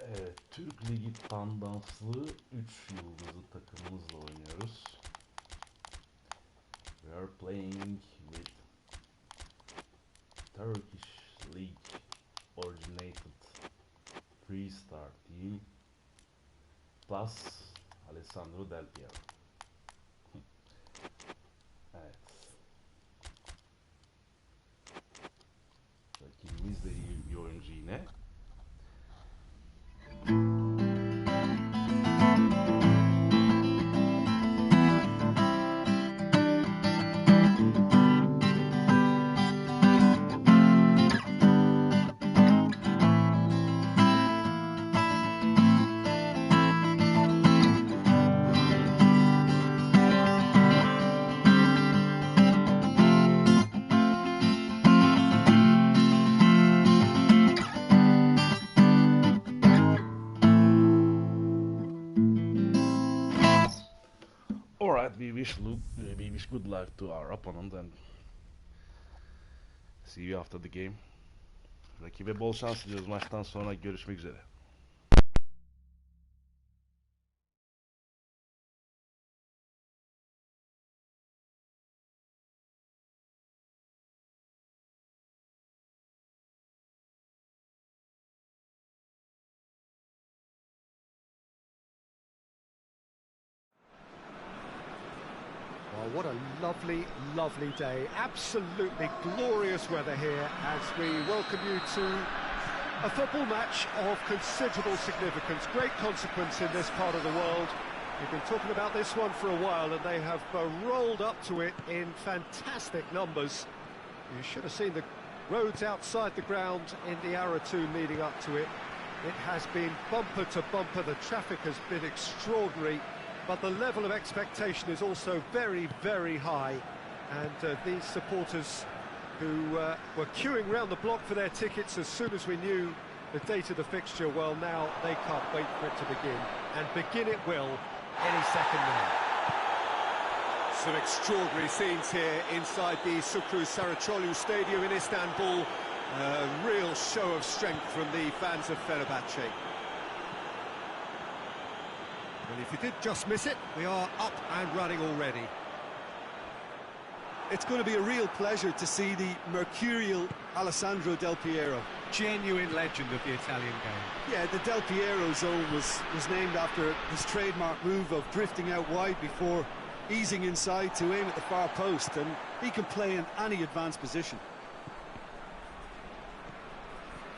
Evet, Türk Ligi tandanslı 3 yıldızlı takımımızla oynuyoruz. We are playing with Turkish League originated 3-star team plus Alessandro Del Piero. Evet. Rakibimiz de iyi bir oyuncu yine. Alright, we wish good luck to our opponent and see you after the game. Rakibe bol şans diliyoruz. Maçtan sonra görüşmek üzere. Well, what a lovely, lovely day. Absolutely glorious weather here as we welcome you to a football match of considerable significance, great consequence in this part of the world. We've been talking about this one for a while and they have rolled up to it in fantastic numbers. You should have seen the roads outside the ground in the hour or two leading up to it. It has been bumper to bumper, the traffic has been extraordinary, but the level of expectation is also very, very high. And these supporters who were queuing round the block for their tickets as soon as we knew the date of the fixture, well, now they can't wait for it to begin. And begin it will any second now. Some extraordinary scenes here inside the Sukru Saraçoğlu Stadium in Istanbul. A real show of strength from the fans of Fenerbahce. And if you did just miss it, we are up and running already. It's going to be a real pleasure to see the mercurial Alessandro Del Piero. Genuine legend of the Italian game. Yeah, the Del Piero zone was named after his trademark move of drifting out wide before easing inside to aim at the far post, and he can play in any advanced position.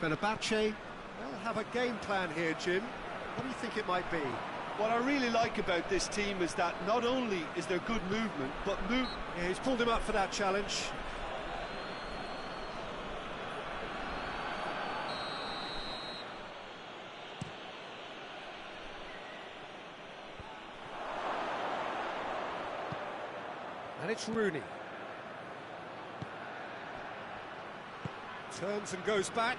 Fenerbahce, they'll have a game plan here, Jim. What do you think it might be? What I really like about this team is that not only is there good movement, but Yeah, he's pulled him up for that challenge. And it's Rooney. Turns and goes back.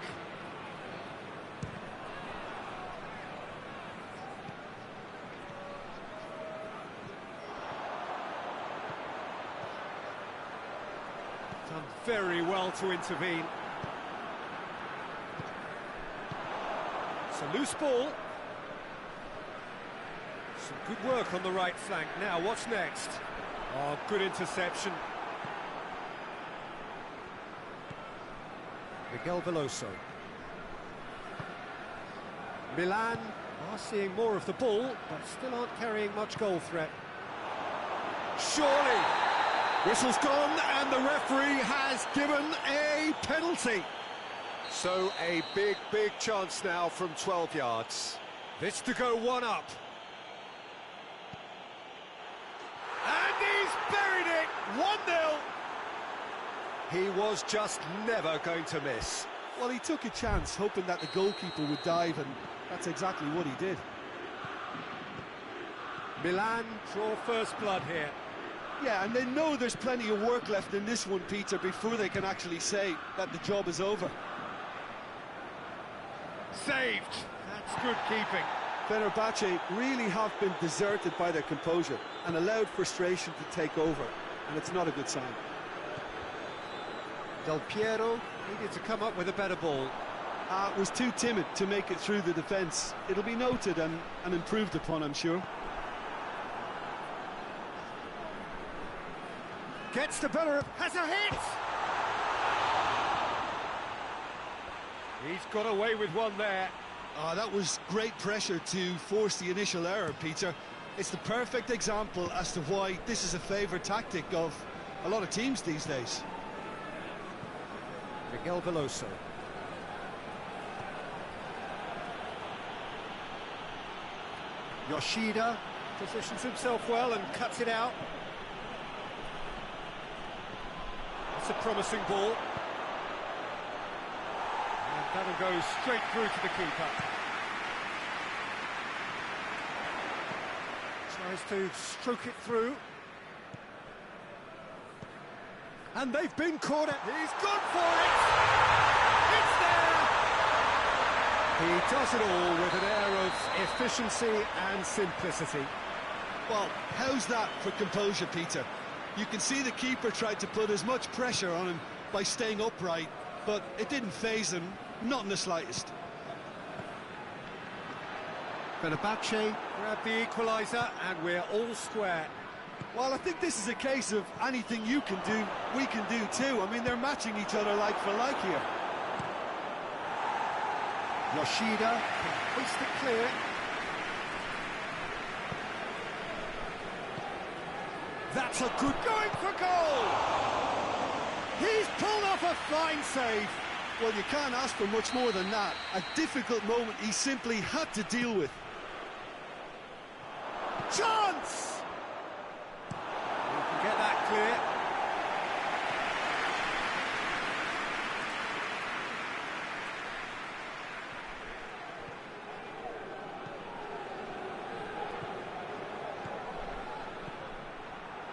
Done very well to intervene. It's a loose ball. Some good work on the right flank. Now, what's next? Oh, good interception. Miguel Veloso. Milan are seeing more of the ball, but still aren't carrying much goal threat. Surely! Whistle's gone, and the referee has given a penalty. So a big, big chance now from 12 yards. This to go one up. And he's buried it! 1-0! He was just never going to miss. Well, he took a chance, hoping that the goalkeeper would dive, and that's exactly what he did. Milan draw first blood here. Yeah, and they know there's plenty of work left in this one, Peter, before they can actually say that the job is over. Saved. That's good keeping. Fenerbahce really have been deserted by their composure and allowed frustration to take over, and it's not a good sign. Del Piero needed to come up with a better ball. Was too timid to make it through the defence. It'll be noted and improved upon, I'm sure. Gets the better of... has a hit! He's got away with one there. Oh, that was great pressure to force the initial error, Peter. It's the perfect example as to why this is a favourite tactic of a lot of teams these days. Miguel Veloso. Yoshida positions himself well and cuts it out. It's a promising ball. And that'll go straight through to the keeper. Tries to stroke it through. And they've been caught at... he's gone for it! It's there! He does it all with an air of efficiency and simplicity. Well, how's that for composure, Peter? You can see the keeper tried to put as much pressure on him by staying upright, but it didn't faze him, not in the slightest. Fenerbahce grab the equaliser, and we're all square. Well, I think this is a case of anything you can do, we can do too. I mean, they're matching each other like for like here. Yoshida can hoist it clear. That's a good going for goal! He's pulled off a fine save. Well, you can't ask for much more than that. A difficult moment he simply had to deal with. Chance! You can get that clear.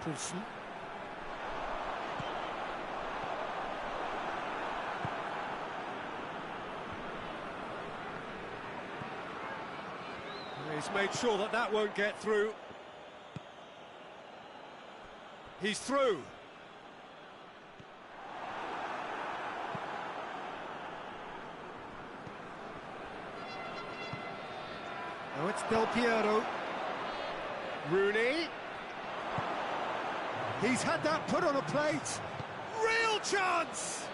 Poulsen. He's made sure that that won't get through. He's through. Now it's Del Piero. Rooney. He's had that put on a plate. Real chance!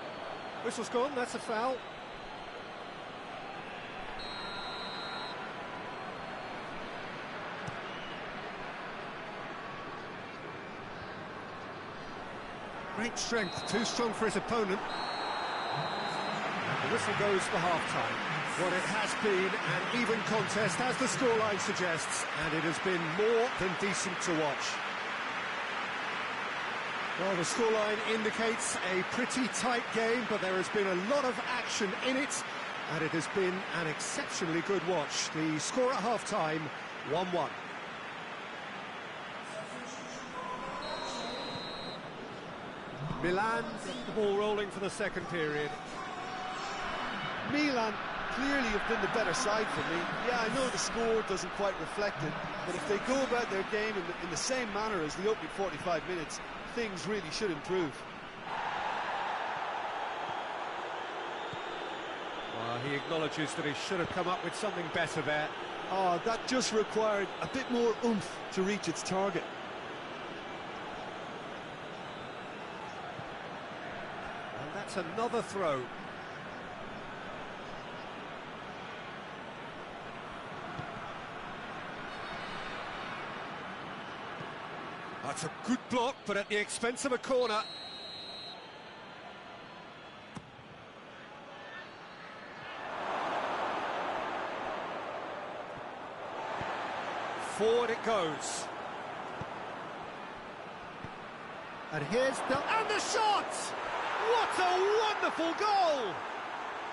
Whistle's gone, that's a foul. Great strength, too strong for his opponent. The whistle goes for half-time. What it has been an even contest, as the scoreline suggests, and it has been more than decent to watch. Well, the scoreline indicates a pretty tight game, but there has been a lot of action in it, and it has been an exceptionally good watch. The score at half-time, 1-1. Milan get the ball rolling for the second period. Milan clearly have been the better side for me. Yeah, I know the score doesn't quite reflect it, but if they go about their game in the same manner as the opening 45 minutes, things really should improve. He acknowledges that he should have come up with something better there. Oh, that just required a bit more oomph to reach its target. Yet another throw. That's a good block, but at the expense of a corner. Forward it goes. And here's the shot! What a wonderful goal!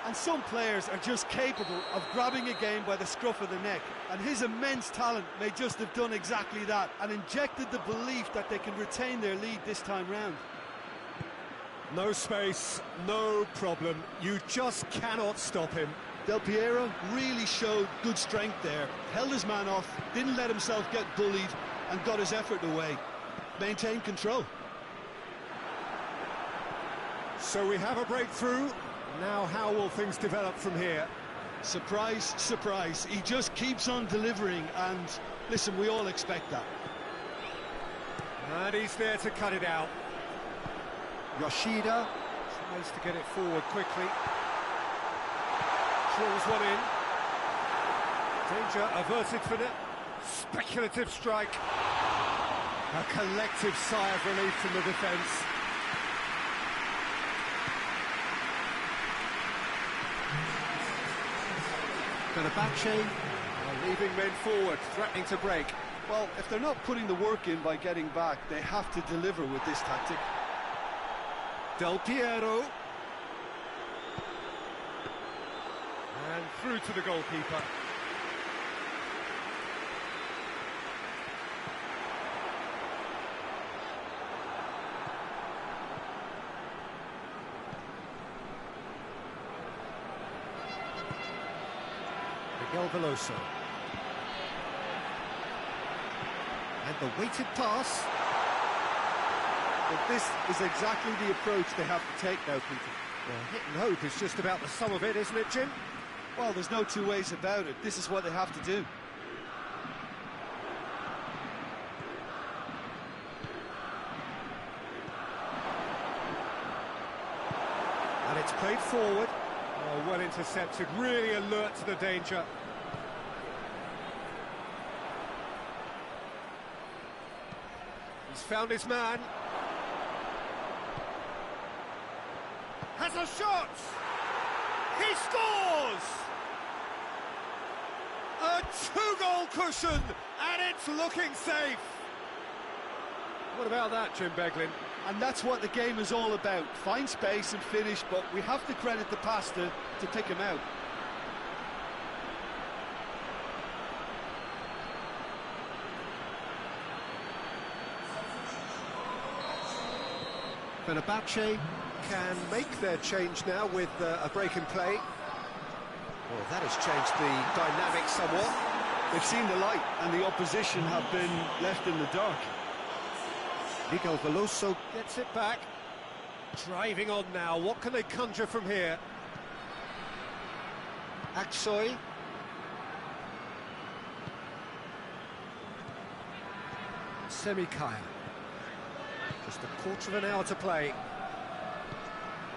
And some players are just capable of grabbing a game by the scruff of the neck, and his immense talent may just have done exactly that and injected the belief that they can retain their lead this time round. No space, no problem. You just cannot stop him. Del Piero really showed good strength there, held his man off, didn't let himself get bullied, and got his effort away. Maintained control. So we have a breakthrough. Now how will things develop from here? Surprise, surprise. He just keeps on delivering, and listen, we all expect that. And he's there to cut it out. Yoshida tries to get it forward quickly. Drills one in. Danger averted for it. Speculative strike. A collective sigh of relief from the defence. Fenerbahce are leaving men forward, threatening to break. Well, if they're not putting the work in by getting back, they have to deliver with this tactic. Del Piero. And through to the goalkeeper. Miguel Veloso. And the weighted pass. But this is exactly the approach they have to take now, Peter. Well, hit and hope is just about the sum of it, isn't it, Jim? Well, there's no two ways about it. This is what they have to do. And it's played forward. Oh, well intercepted, really alert to the danger. He's found his man. Has a shot! He scores! A two-goal cushion, and it's looking safe. What about that, Jim Beglin? And that's what the game is all about. Find space and finish, but we have to credit the pasta to pick him out. Fenerbahce can make their change now with a break in play. Well, that has changed the dynamic somewhat. They've seen the light, and the opposition have been left in the dark. Miguel Veloso gets it back. Driving on now. What can they conjure from here? Aksoy. Semikaya. Just a quarter of an hour to play.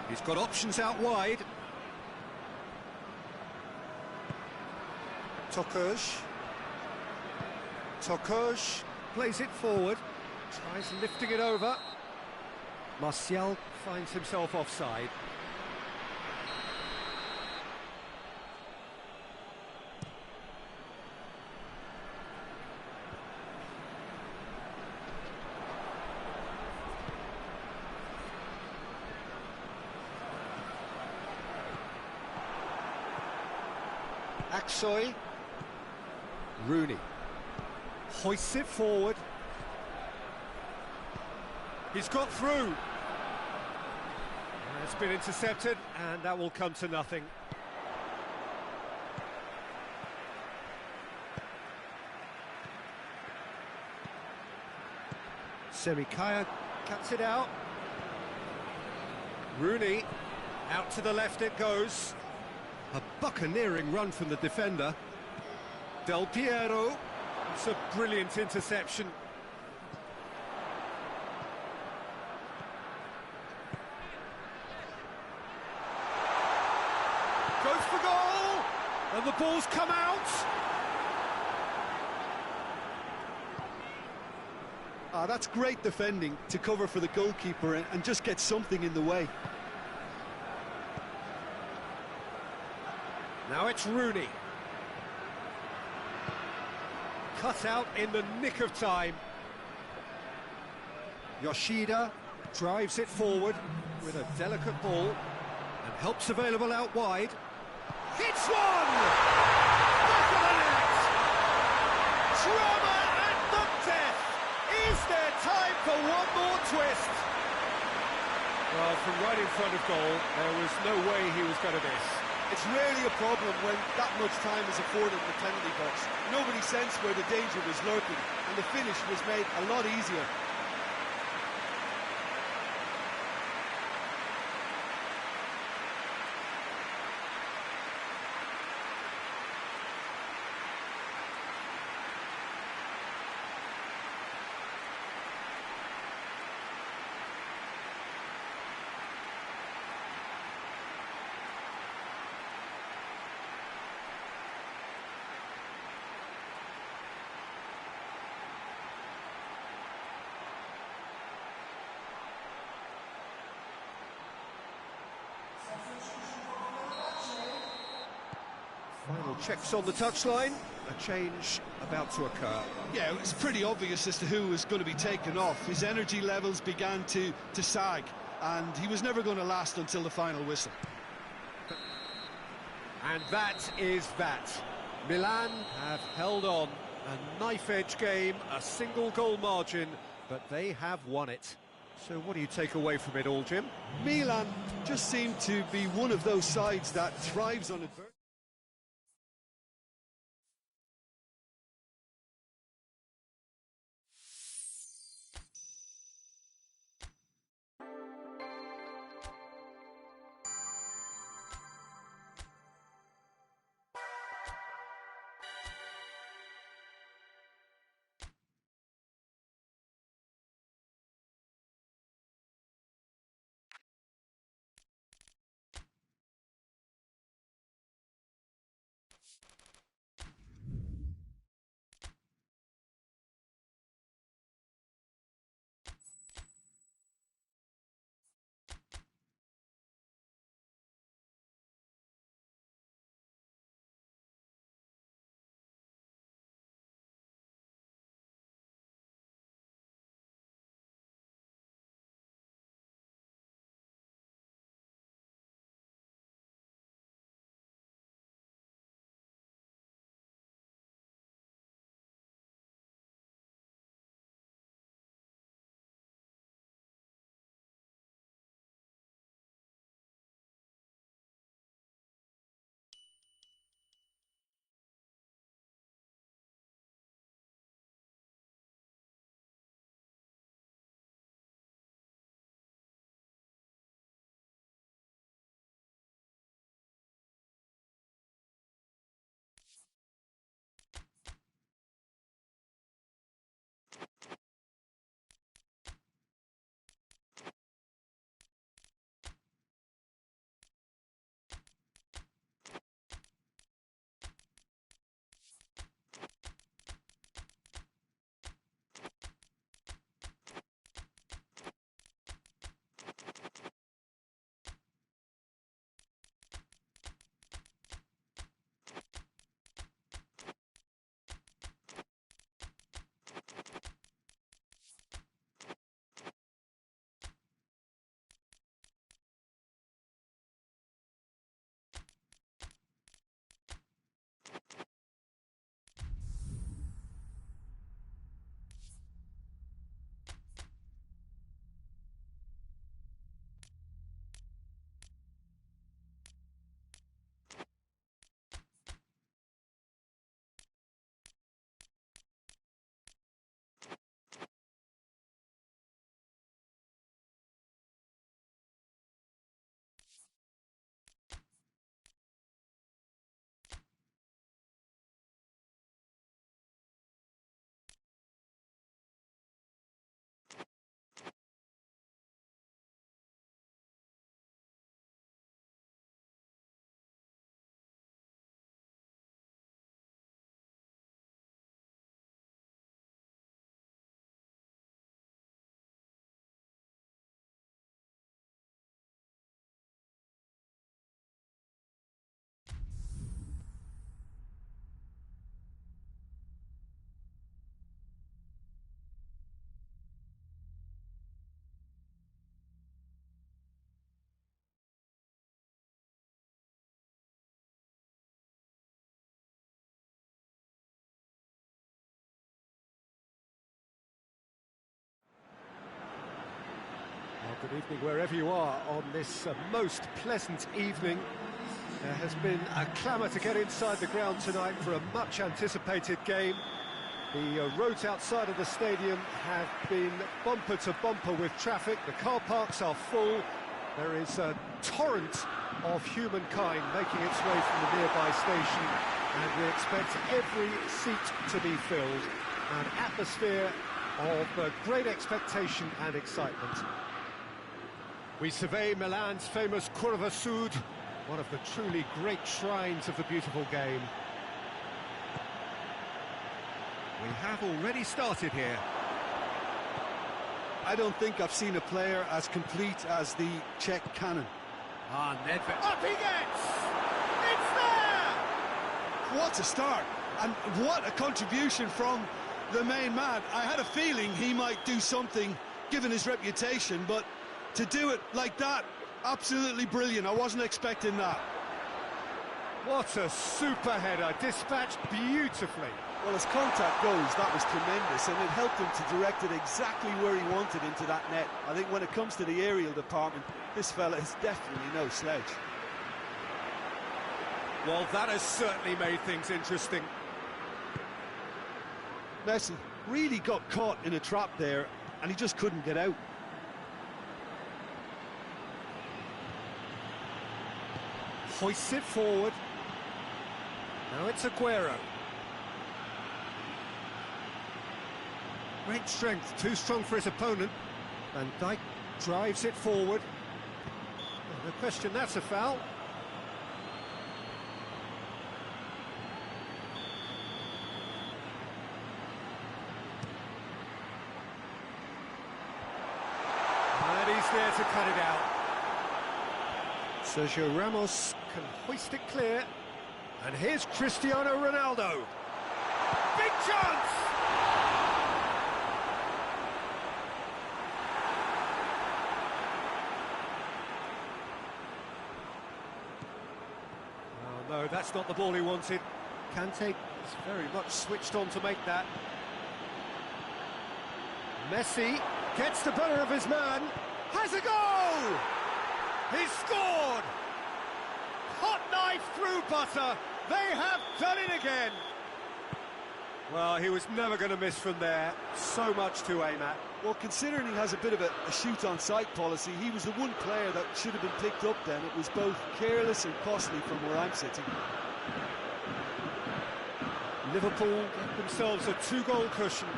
He's got options out wide. Tokuj. Tokuj plays it forward. Tries lifting it over. Martial finds himself offside. Aksoy. Rooney hoists it forward. He's got through. It's been intercepted, and that will come to nothing. Semikaya cuts it out. Rooney, out to the left it goes. A buccaneering run from the defender. Del Piero, it's a brilliant interception. goes for goal, and the ball's come out. That's great defending to cover for the goalkeeper and just get something in the way. Now it's Rooney. Cut out in the nick of time. Yoshida drives it forward with a delicate ball and helps available out wide. Hits one! Back of the net! Drama at the death! Is there time for one more twist? Well, from right in front of goal, there was no way he was going to miss. It's rarely a problem when that much time is afforded in the penalty box. Nobody sensed where the danger was lurking, and the finish was made a lot easier. Final checks on the touchline. A change about to occur. Yeah, it's pretty obvious as to who was going to be taken off. His energy levels began to sag, and he was never going to last until the final whistle. And that is that. Milan have held on. A knife-edge game, a single goal margin, but they have won it. So what do you take away from it all, Jim? Milan just seemed to be one of those sides that thrives on adversity. evening wherever you are on this most pleasant evening. There has been a clamour to get inside the ground tonight for a much-anticipated game. The roads outside of the stadium have been bumper to bumper with traffic. The car parks are full. There is a torrent of humankind making its way from the nearby station, and we expect every seat to be filled. An atmosphere of great expectation and excitement. We survey Milan's famous Curva Sud, one of the truly great shrines of the beautiful game. We have already started here. I don't think I've seen a player as complete as the Czech cannon. Ah, Nedved. Up he gets! It's there! What a start, and what a contribution from the main man. I had a feeling he might do something, given his reputation, but to do it like that, absolutely brilliant. I wasn't expecting that. What a super header, dispatched beautifully. Well, as contact goes, that was tremendous, and it helped him to direct it exactly where he wanted into that net. I think when it comes to the aerial department, this fella is definitely no sledge. Well, that has certainly made things interesting. Messi really got caught in a trap there, and he just couldn't get out. Hoists it forward. Now it's Aguero. Great strength, too strong for his opponent. Van Dijk drives it forward. Oh, no question, that's a foul. And he's there to cut it out. Sergio Ramos can hoist it clear. And here's Cristiano Ronaldo. Big chance! Oh no, that's not the ball he wanted. Kante is very much switched on to make that. Messi gets the better of his man. Has a goal! He's scored! Hot knife through butter. They have done it again. Well, he was never going to miss from there. So much to aim at. Well, considering he has a bit of a shoot-on-sight policy, he was the one player that should have been picked up then. It was both careless and costly from where I'm sitting. Liverpool get themselves a 2-goal cushion.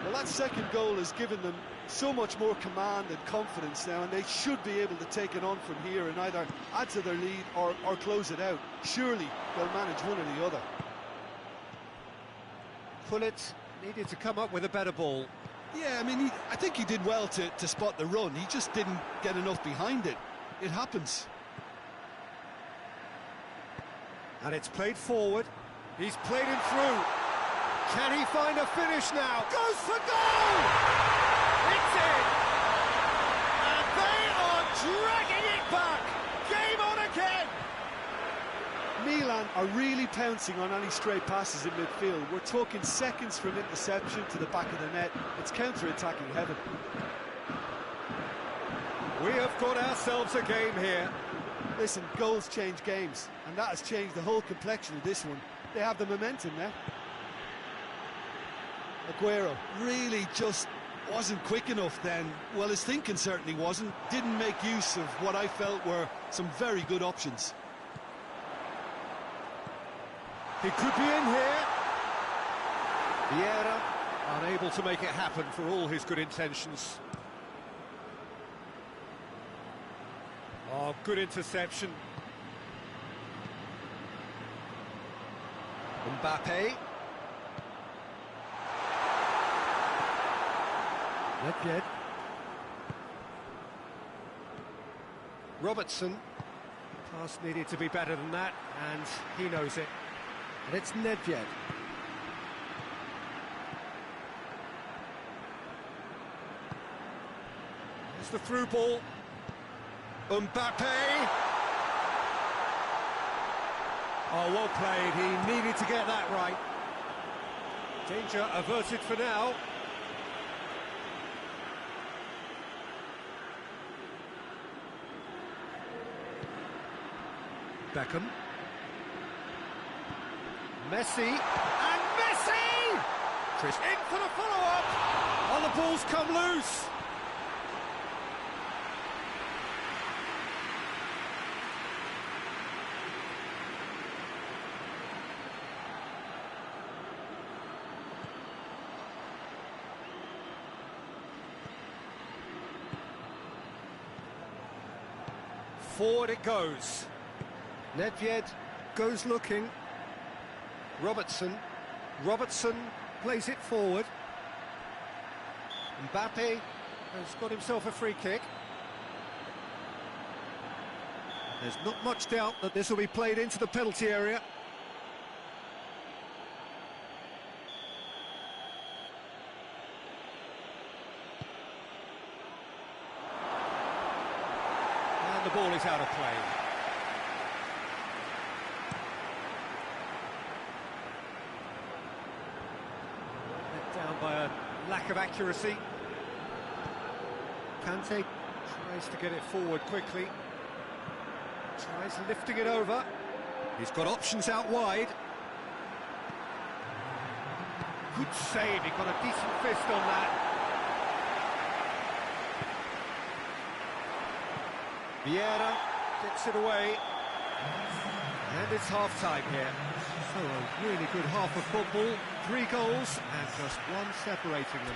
Well, that second goal has given them so much more command and confidence now, and they should be able to take it on from here and either add to their lead or close it out. Surely they'll manage one or the other. Pullet needed to come up with a better ball. Yeah, I mean, I think he did well to spot the run. He just didn't get enough behind it. It happens. And it's played forward. He's played him through. Can he find a finish now? Goes for goal! It's in! And they are dragging it back! Game on again! Milan are really pouncing on any stray passes in midfield. We're talking seconds from interception to the back of the net. It's counter-attacking heaven. We have got ourselves a game here. Listen, goals change games, and that has changed the whole complexion of this one. They have the momentum now. Aguero really just wasn't quick enough then. Well, his thinking certainly wasn't. Didn't make use of what I felt were some very good options. He could be in here. Vieira unable to make it happen for all his good intentions. Oh, good interception. Mbappe. Nedved. Robertson. Pass needed to be better than that, and he knows it. And it's Nedved. There's the through ball. Mbappe. Oh, well played. He needed to get that right. Danger averted for now. Beckham. Messi, and Messi! In for the follow-up! Oh, the ball's come loose! Forward it goes. Nedved goes looking. Robertson plays it forward. Mbappe has got himself a free kick. There's not much doubt that this will be played into the penalty area. And the ball is out of play. Down by a lack of accuracy. Kante tries to get it forward quickly. Tries lifting it over. He's got options out wide. Good save, he got a decent fist on that. Vieira gets it away. And it's half-time here. So a really good half of football. 3 goals and just one separating them.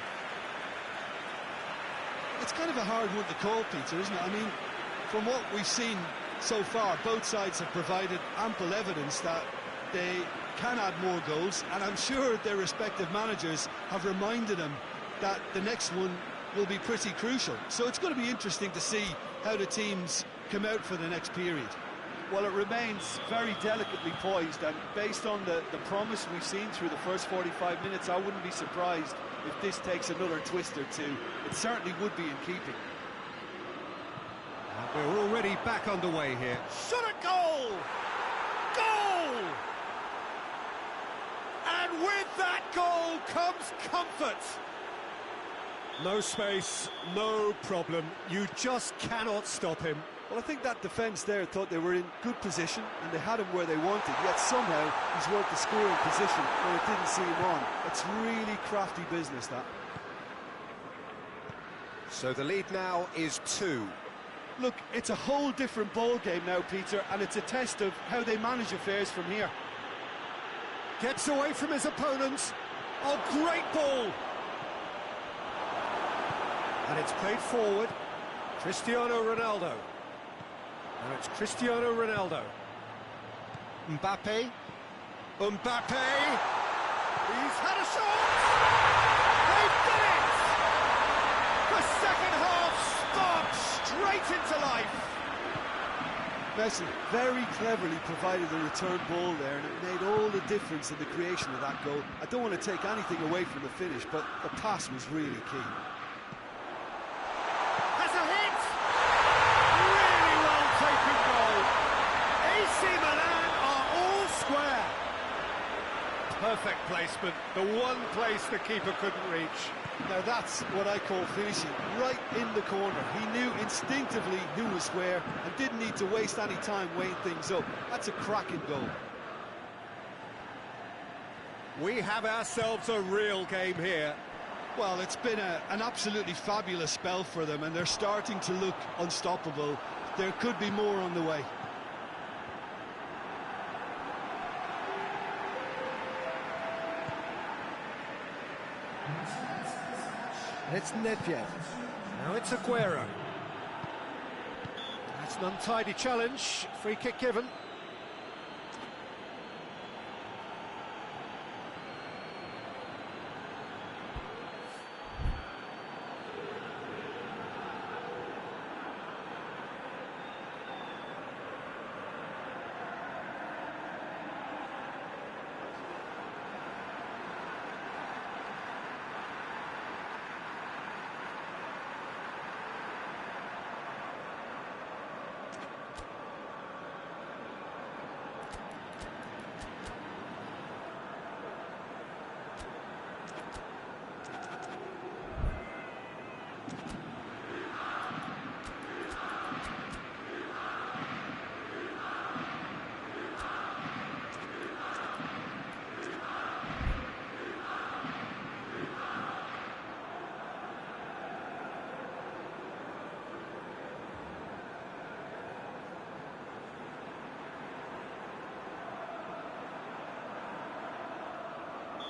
It's kind of a hard one to call, Peter, isn't it? I mean, from what we've seen so far, both sides have provided ample evidence that they can add more goals, and I'm sure their respective managers have reminded them that the next one will be pretty crucial. So it's going to be interesting to see how the teams come out for the next period. Well, it remains very delicately poised, and based on the promise we've seen through the first 45 minutes, I wouldn't be surprised if this takes another twist or two. It certainly would be in keeping. And we're already back underway here. Shot at goal! Goal! And with that goal comes comfort. No space, no problem. You just cannot stop him. Well, I think that defence there thought they were in good position and they had him where they wanted, yet somehow he's worked the scoring position where it didn't see him on. It's really crafty business, that. So the lead now is 2. Look, it's a whole different ball game now, Peter, and it's a test of how they manage affairs from here. Gets away from his opponents. Oh, great ball! And it's played forward. Cristiano Ronaldo. Now it's Cristiano Ronaldo. Mbappe. Mbappe! He's had a shot! They've done it! The second half sparked straight into life. Messi very cleverly provided the return ball there, and it made all the difference in the creation of that goal. I don't want to take anything away from the finish, but the pass was really key. Has a hit! Really well taken goal. AC Milan are all square. Perfect placement, the one place the keeper couldn't reach. Now that's what I call finishing, right in the corner. He knew instinctively who was where and didn't need to waste any time weighing things up. That's a cracking goal. We have ourselves a real game here. Well, it's been an absolutely fabulous spell for them, and they're starting to look unstoppable. There could be more on the way. It's Nedved. Now it's Aguero. That's an untidy challenge. Free kick given.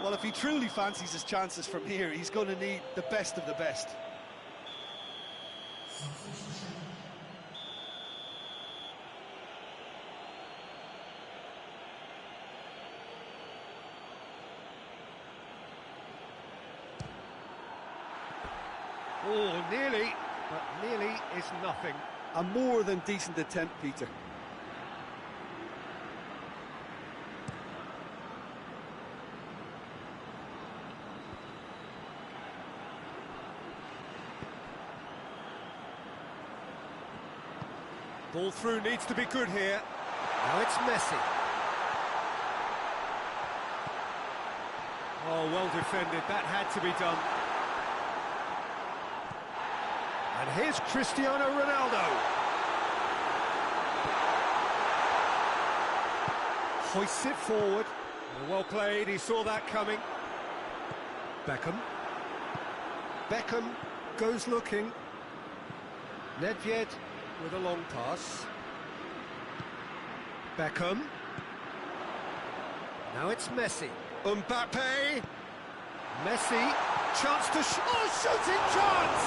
Well, if he truly fancies his chances from here, he's going to need the best of the best. Oh, nearly, but nearly is nothing. A more than decent attempt, Peter. Ball through needs to be good here. Now it's Messi. Oh, well defended. That had to be done. And here's Cristiano Ronaldo. Hoists it forward. Well played, he saw that coming. Beckham. Beckham goes looking. Nedved with a long pass. Beckham. Now it's Messi. Mbappe. Messi. Chance to shooting chance!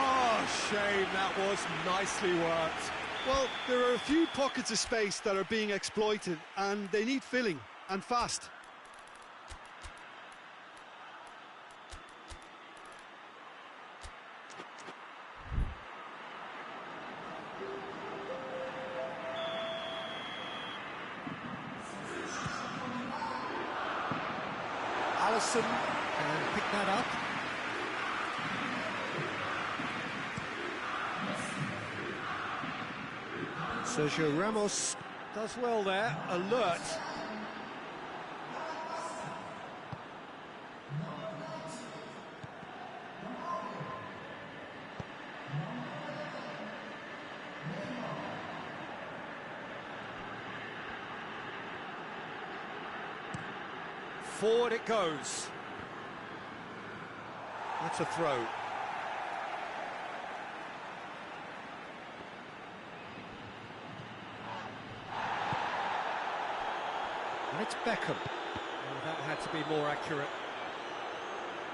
Oh, shame, that was nicely worked. Well, there are a few pockets of space that are being exploited, and they need filling, and fast. Alisson can pick that up. Sergio Ramos does well there, alert. Forward it goes. That's a throw. And it's Beckham. Oh, that had to be more accurate.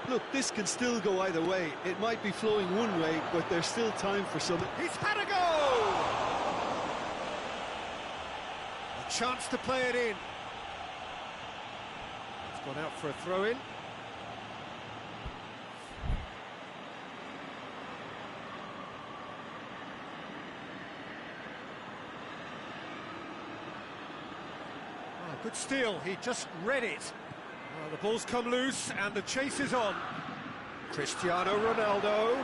Look, this can still go either way. It might be flowing one way, but there's still time for some. He's had a go! A chance to play it in. It's gone out for a throw-in. Good steal, he just read it. Well, the ball's come loose and the chase is on. Cristiano Ronaldo.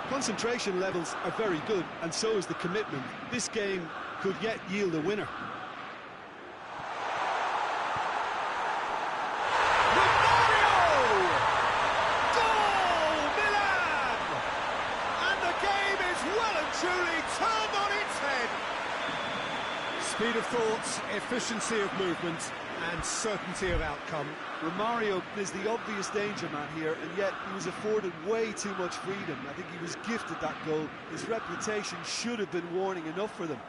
Concentration levels are very good, and so is the commitment. This game could yet yield a winner. Romario! Goal, Milan! And the game is well and truly turned on its head. Speed of thought, efficiency of movement, and certainty of outcome. Romario is the obvious danger man here, and yet he was afforded way too much freedom. I think he was gifted that goal. His reputation should have been warning enough for them.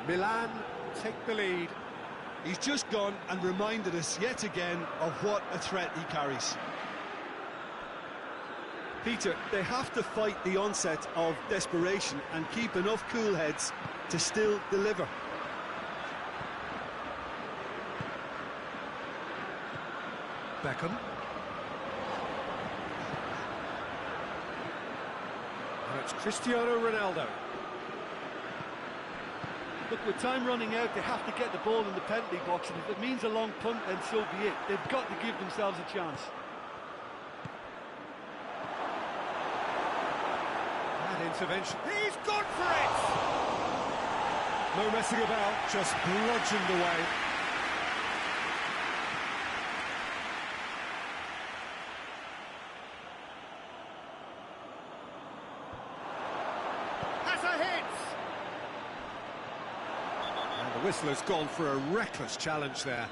Milan take the lead. He's just gone and reminded us yet again of what a threat he carries. Peter, they have to fight the onset of desperation and keep enough cool heads to still deliver. Beckham. And it's Cristiano Ronaldo. Look, with time running out, they have to get the ball in the penalty box, and if it means a long punt, then so be it. They've got to give themselves a chance. That intervention, he's gone for it! No messing about, just bludgeoned away. Has a hit! And the whistler's gone for a reckless challenge there.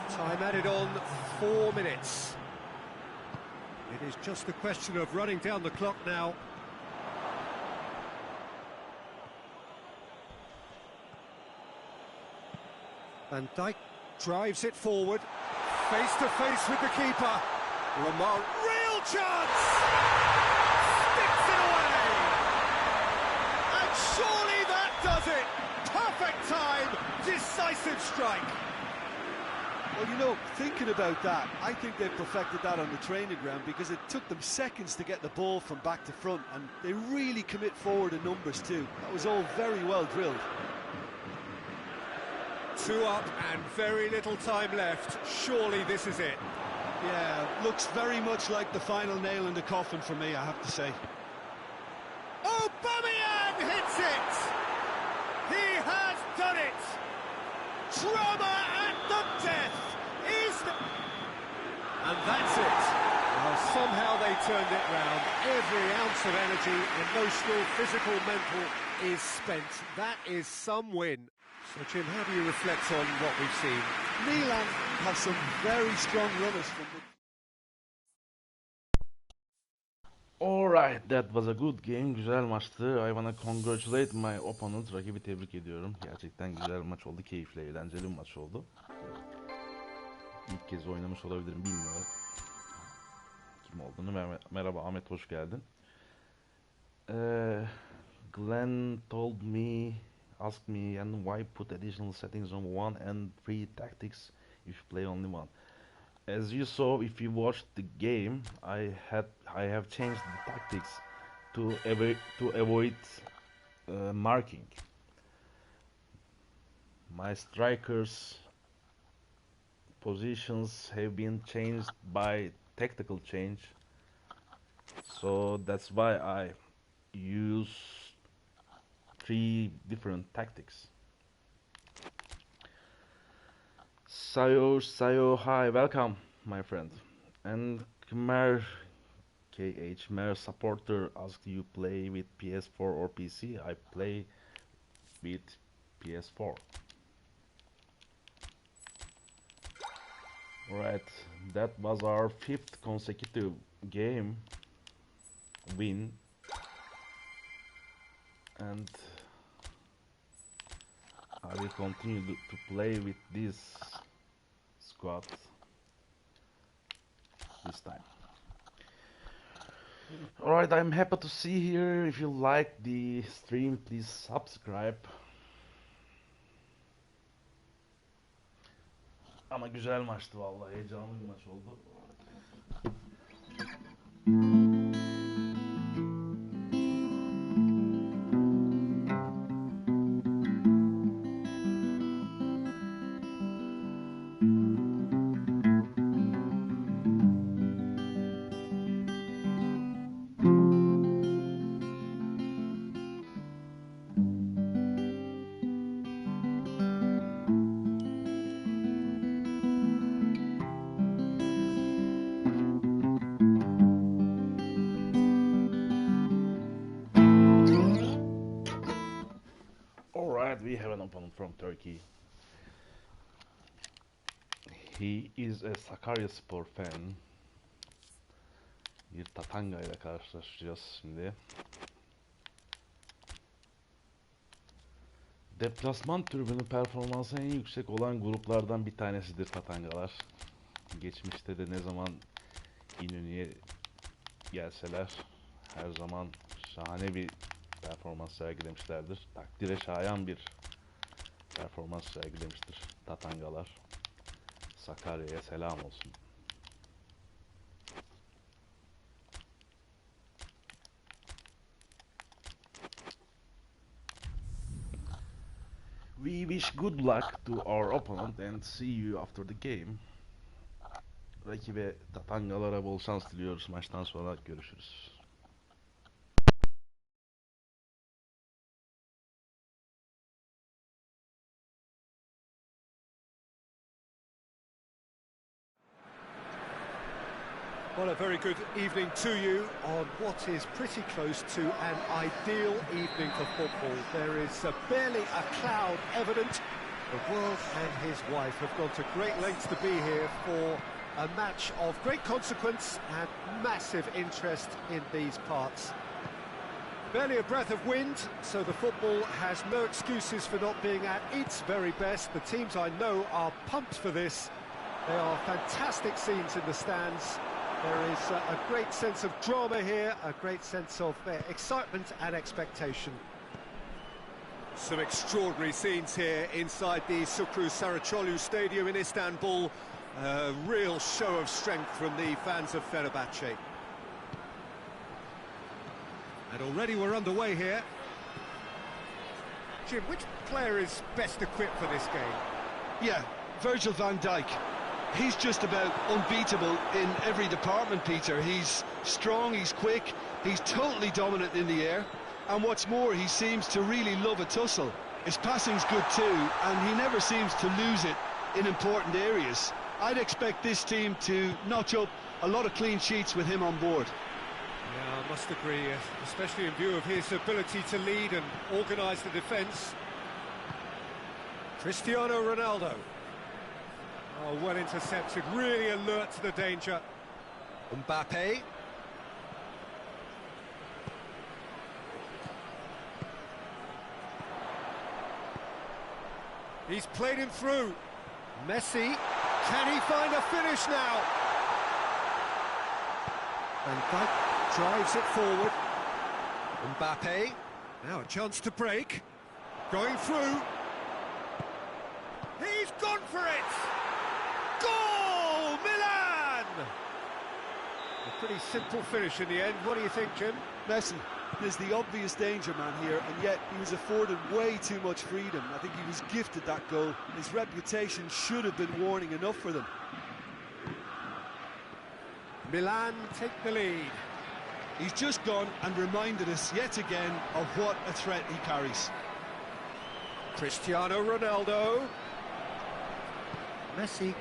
Time added on 4 minutes. It is just a question of running down the clock now. Van Dijk drives it forward, face to face with the keeper. Lamar, real chance! Sticks it away! And surely that does it! Perfect time, decisive strike. Well, you know, thinking about that, I think they've perfected that on the training ground, because it took them seconds to get the ball from back to front, and they really commit forward in numbers too. That was all very well drilled. 2 up and very little time left. Surely this is it. Yeah, looks very much like the final nail in the coffin for me, I have to say. Aubameyang hits it! He has done it! Drama at the death! And that's it. Well, somehow they turned it round. Every ounce of energy, emotional, physical, mental, is spent. That is some win. So, Jim, how do you reflect on what we've seen? Milan have some very strong runners from the... Alright, that was a good game. Güzel maçtı. I wanna congratulate my opponent. Rakibi tebrik ediyorum. Gerçekten güzel bir maç oldu. Keyifli, eğlenceli bir maç oldu. İlk kez oynamış olabilirim, bilmiyorum kim olduğunu. Merhaba Ahmet, hoş geldin. Glenn told me, asked me, and why put additional settings on 1 and 3 tactics if you play only one? As you saw, if you watched the game, I have changed the tactics to avoid marking. My strikers positions have been changed by tactical change, so that's why I use 3 different tactics. Sayo, hi, welcome, my friend. And Khmer KH Mer supporter asked, you play with PS4 or PC? I play with PS4. Right, that was our 5th consecutive game win, and I will continue to play with this squad this time. Alright, I'm happy to see here. If you like the stream, please subscribe. Ama güzel maçtı vallahi, heyecanlı bir maç oldu. We have an opponent from Turkey. He is a Sakaryaspor fan. Bir Tatanga ile karşılaşacağız şimdi. Deplasman tribünü performansı en yüksek olan gruplardan bir tanesidir Tatangalar. Geçmişte de ne zaman İnönü'ye gelseler her zaman şahane bir performans sergilemişlerdir. Takdire şayan bir performans sergilemiştir Tatangalar. Sakarya'ya selam olsun. We wish good luck to our opponent and see you after the game. Rakibe Tatangalara bol şans diliyoruz. Maçtan sonra görüşürüz. Well, a very good evening to you on what is pretty close to an ideal evening for football. There is barely a cloud evident. The world and his wife have gone to great lengths to be here for a match of great consequence and massive interest in these parts. Barely a breath of wind, so the football has no excuses for not being at its very best. The teams I know are pumped for this. They are fantastic scenes in the stands. There is a great sense of drama here, a great sense of excitement and expectation. Some extraordinary scenes here inside the Sukru Saraçoğlu Stadium in Istanbul. A real show of strength from the fans of Fenerbahçe. And already we're underway here. Jim, which player is best equipped for this game? Yeah, Virgil van Dijk. He's just about unbeatable in every department, Peter. He's strong, he's quick, he's totally dominant in the air, and what's more, he seems to really love a tussle. His passing's good too, and he never seems to lose it in important areas. I'd expect this team to notch up a lot of clean sheets with him on board. Yeah, I must agree, especially in view of his ability to lead and organise the defence. Cristiano Ronaldo. Oh, well intercepted, really alert to the danger. Mbappe. He's played him through. Messi, can he find a finish now? And Dijk drives it forward. Mbappe, now a chance to break. Going through. He's gone for it! Goal! Milan! A pretty simple finish in the end. What do you think, Jim? Messi is the obvious danger man here, and yet he was afforded way too much freedom. I think he was gifted that goal. His reputation should have been warning enough for them. Milan take the lead. He's just gone and reminded us yet again of what a threat he carries. Cristiano Ronaldo. Messi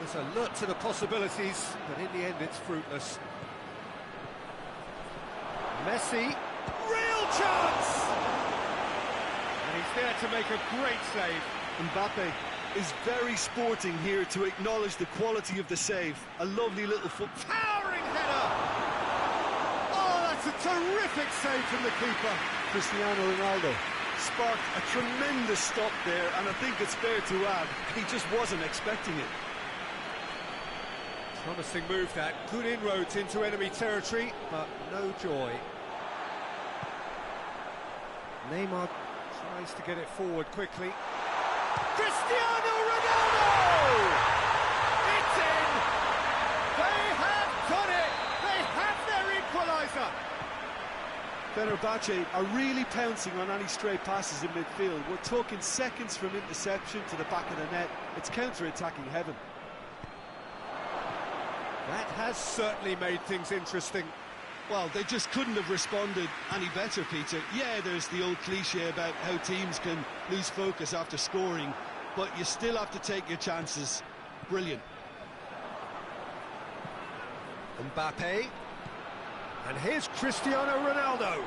is alert to the possibilities, but in the end it's fruitless. Messi, real chance! And he's there to make a great save. Mbappe is very sporting here to acknowledge the quality of the save. A lovely little foot. Towering header! Oh, that's a terrific save from the keeper. Cristiano Ronaldo sparked a tremendous stop there, and I think it's fair to add, he just wasn't expecting it. Promising move that, good inroads into enemy territory, but no joy. Neymar tries to get it forward quickly. Cristiano Ronaldo! It's in! They have done it! They have their equaliser! Fenerbahçe are really pouncing on any stray passes in midfield. We're talking seconds from interception to the back of the net. It's counter-attacking heaven. That has certainly made things interesting. Well, they just couldn't have responded any better, Peter. Yeah, there's the old cliche about how teams can lose focus after scoring, but you still have to take your chances. Brilliant. Mbappe. And here's Cristiano Ronaldo.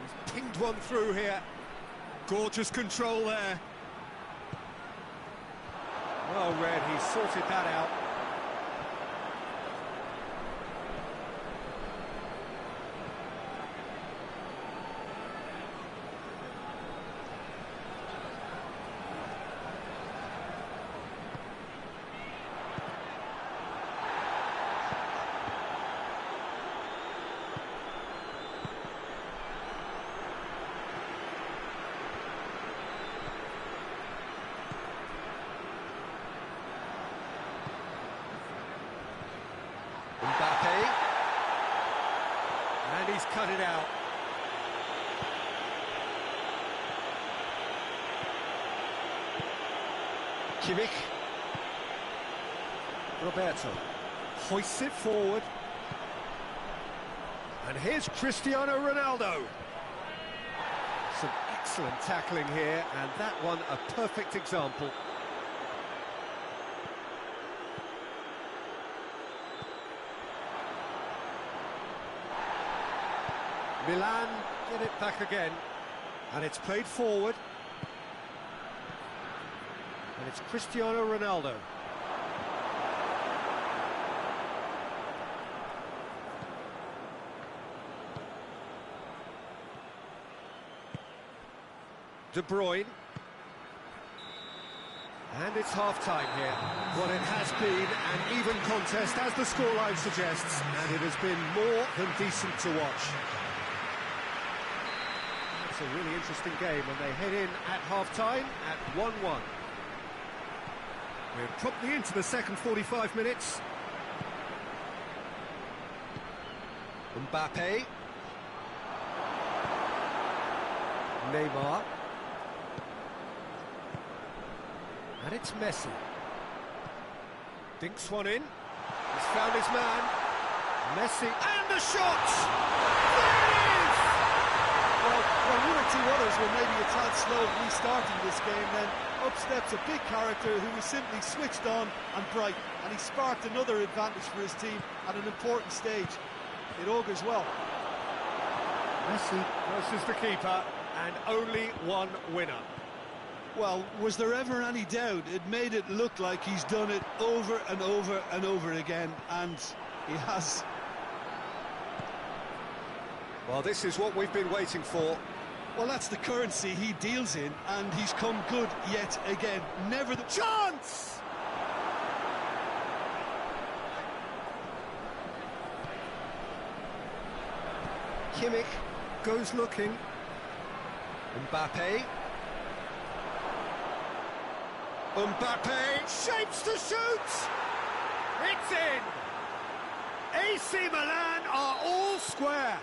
He's pinged one through here. Gorgeous control there. Well read, he sorted that out. he's cut it out. Kimmich. Roberto hoists it forward. And here's Cristiano Ronaldo. Some excellent tackling here, and that one a perfect example. Milan get it back again, and it's played forward. And it's Cristiano Ronaldo. De Bruyne. And it's half-time here. Well, it has been an even contest, as the scoreline suggests, and it has been more than decent to watch. It's a really interesting game, and they head in at half-time at 1-1. We're promptly into the second 45 minutes. Mbappe. Neymar. And it's Messi. Dinks one in. He's found his man. Messi. And the shot! There it is! Well, one or two others were maybe a tad slow at restarting this game, then up steps a big character who was simply switched on and bright, and he sparked another advantage for his team at an important stage. It augurs well. Messi versus the keeper, and only one winner. Well, was there ever any doubt? It made it look like he's done it over and over and over again, and he has. Well, this is what we've been waiting for. Well, that's the currency he deals in, and he's come good yet again. Never the Chance! Kimmich goes looking. Mbappe. Mbappe shapes to shoot! It's in! AC Milan are all square.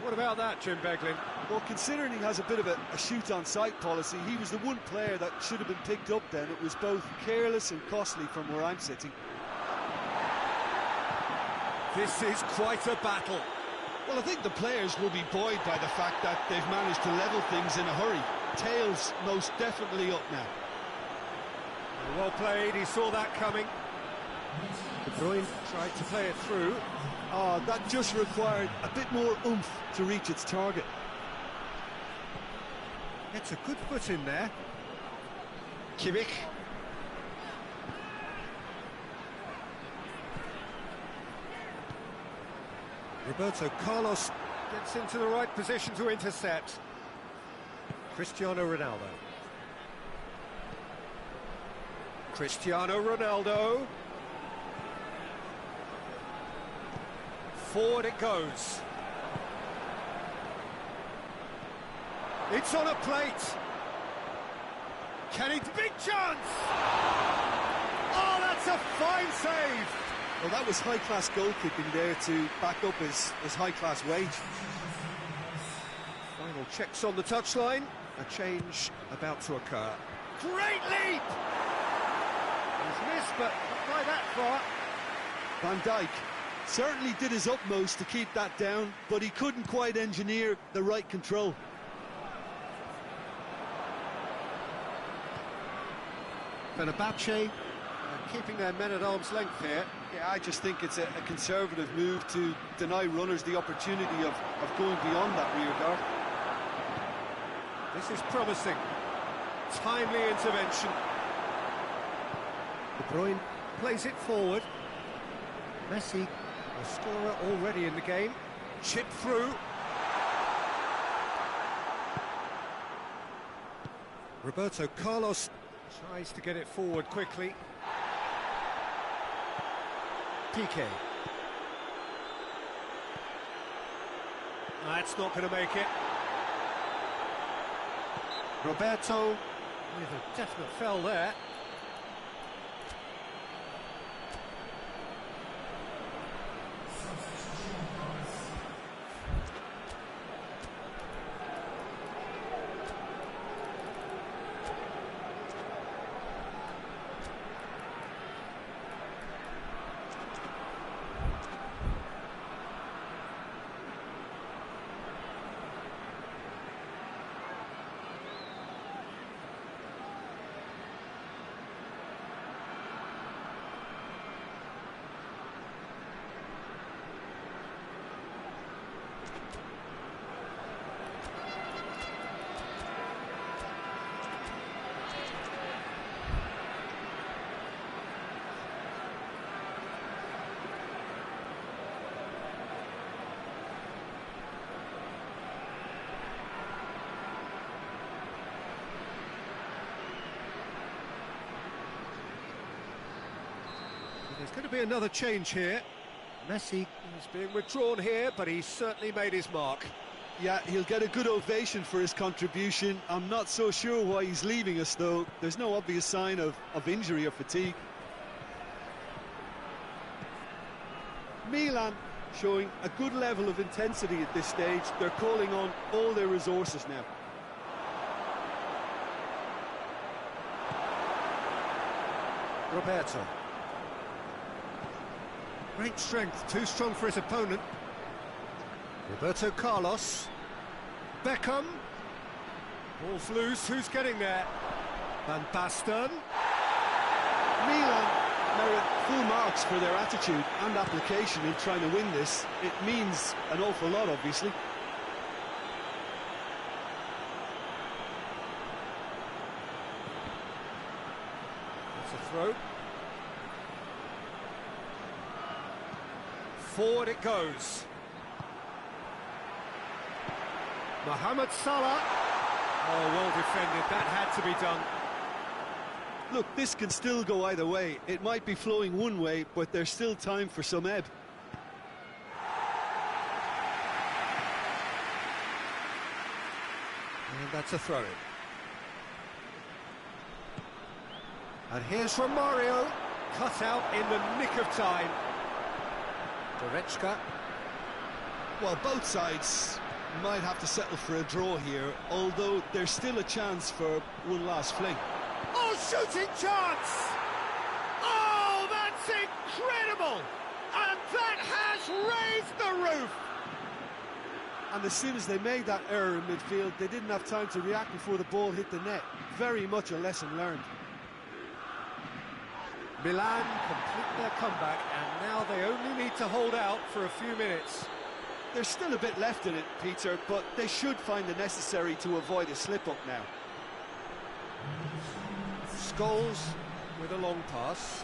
What about that, Jim Beglin? Well, considering he has a bit of a shoot-on-sight policy, he was the one player that should have been picked up then. It was both careless and costly from where I'm sitting. This is quite a battle. Well, I think the players will be buoyed by the fact that they've managed to level things in a hurry. Tails most definitely up now. Well played, he saw that coming. De Bruyne tried to play it through. Oh, that just required a bit more oomph to reach its target. It's a good foot in there. Kimmich. Roberto Carlos gets into the right position to intercept. Cristiano Ronaldo. Cristiano Ronaldo. Forward it goes. It's on a plate. Can it? Big chance! Oh, that's a fine save! Well, that was high-class goalkeeping there to back up his high-class wage. Final checks on the touchline. A change about to occur. Great leap! He's missed, but not by that far. Van Dijk certainly did his utmost to keep that down, but he couldn't quite engineer the right control. Fenerbahce keeping their men at arm's length here. Yeah, I just think it's a conservative move to deny runners the opportunity of going beyond that rear guard. This is promising. Timely intervention. De Bruyne plays it forward. Messi, a scorer already in the game. Chip through. Roberto Carlos tries to get it forward quickly. Piqué. That's not going to make it. Roberto with a definite foul there. Could be another change here. Messi is being withdrawn here, but he's certainly made his mark. Yeah, he'll get a good ovation for his contribution. I'm not so sure why he's leaving us, though. There's no obvious sign of injury or fatigue. Milan showing a good level of intensity at this stage. They're calling on all their resources now. Roberto. Great strength, too strong for his opponent. Roberto Carlos. Beckham. Ball's loose, who's getting there? Van Basten. Milan merit full marks for their attitude and application in trying to win this. It means an awful lot, obviously. It's a throw. Forward it goes. Mohamed Salah. Oh, well defended. That had to be done. Look, this can still go either way. It might be flowing one way, but there's still time for some ebb. And that's a throw-in. And here's Romario, cut out in the nick of time. Goretzka. Well, both sides might have to settle for a draw here, although there's still a chance for one last fling. Oh, shooting chance! Oh, that's incredible! And that has raised the roof! And as soon as they made that error in midfield, they didn't have time to react before the ball hit the net. Very much a lesson learned. Milan complete their comeback, and now they only need to hold out for a few minutes. There's still a bit left in it, Peter, but they should find the necessary to avoid a slip-up now. Scholes with a long pass.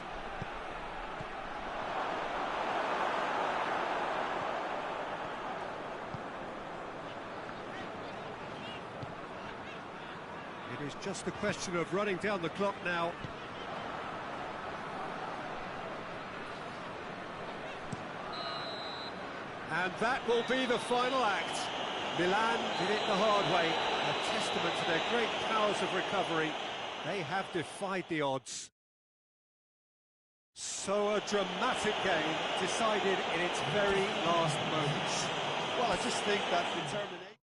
It is just a question of running down the clock now. And that will be the final act. Milan did it the hard way, a testament to their great powers of recovery. They have defied the odds. So a dramatic game decided in its very last moments. Well, I just think that determination...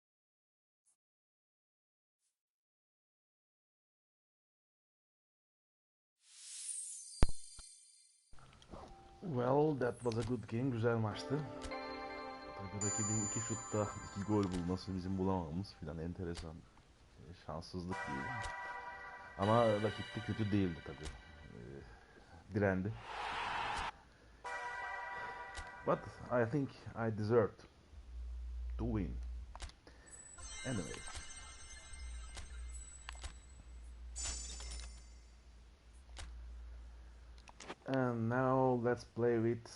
Well, that was a good game. Güzel maçtı. Tabii rakibin 2 şutta 2 gol bulması, bizim bulamamamız filan enteresan. Şanssızlık değil. Ama rakip de kötü değildi tabii. Direndi. But I think I deserved to win. Anyway. And now let's play with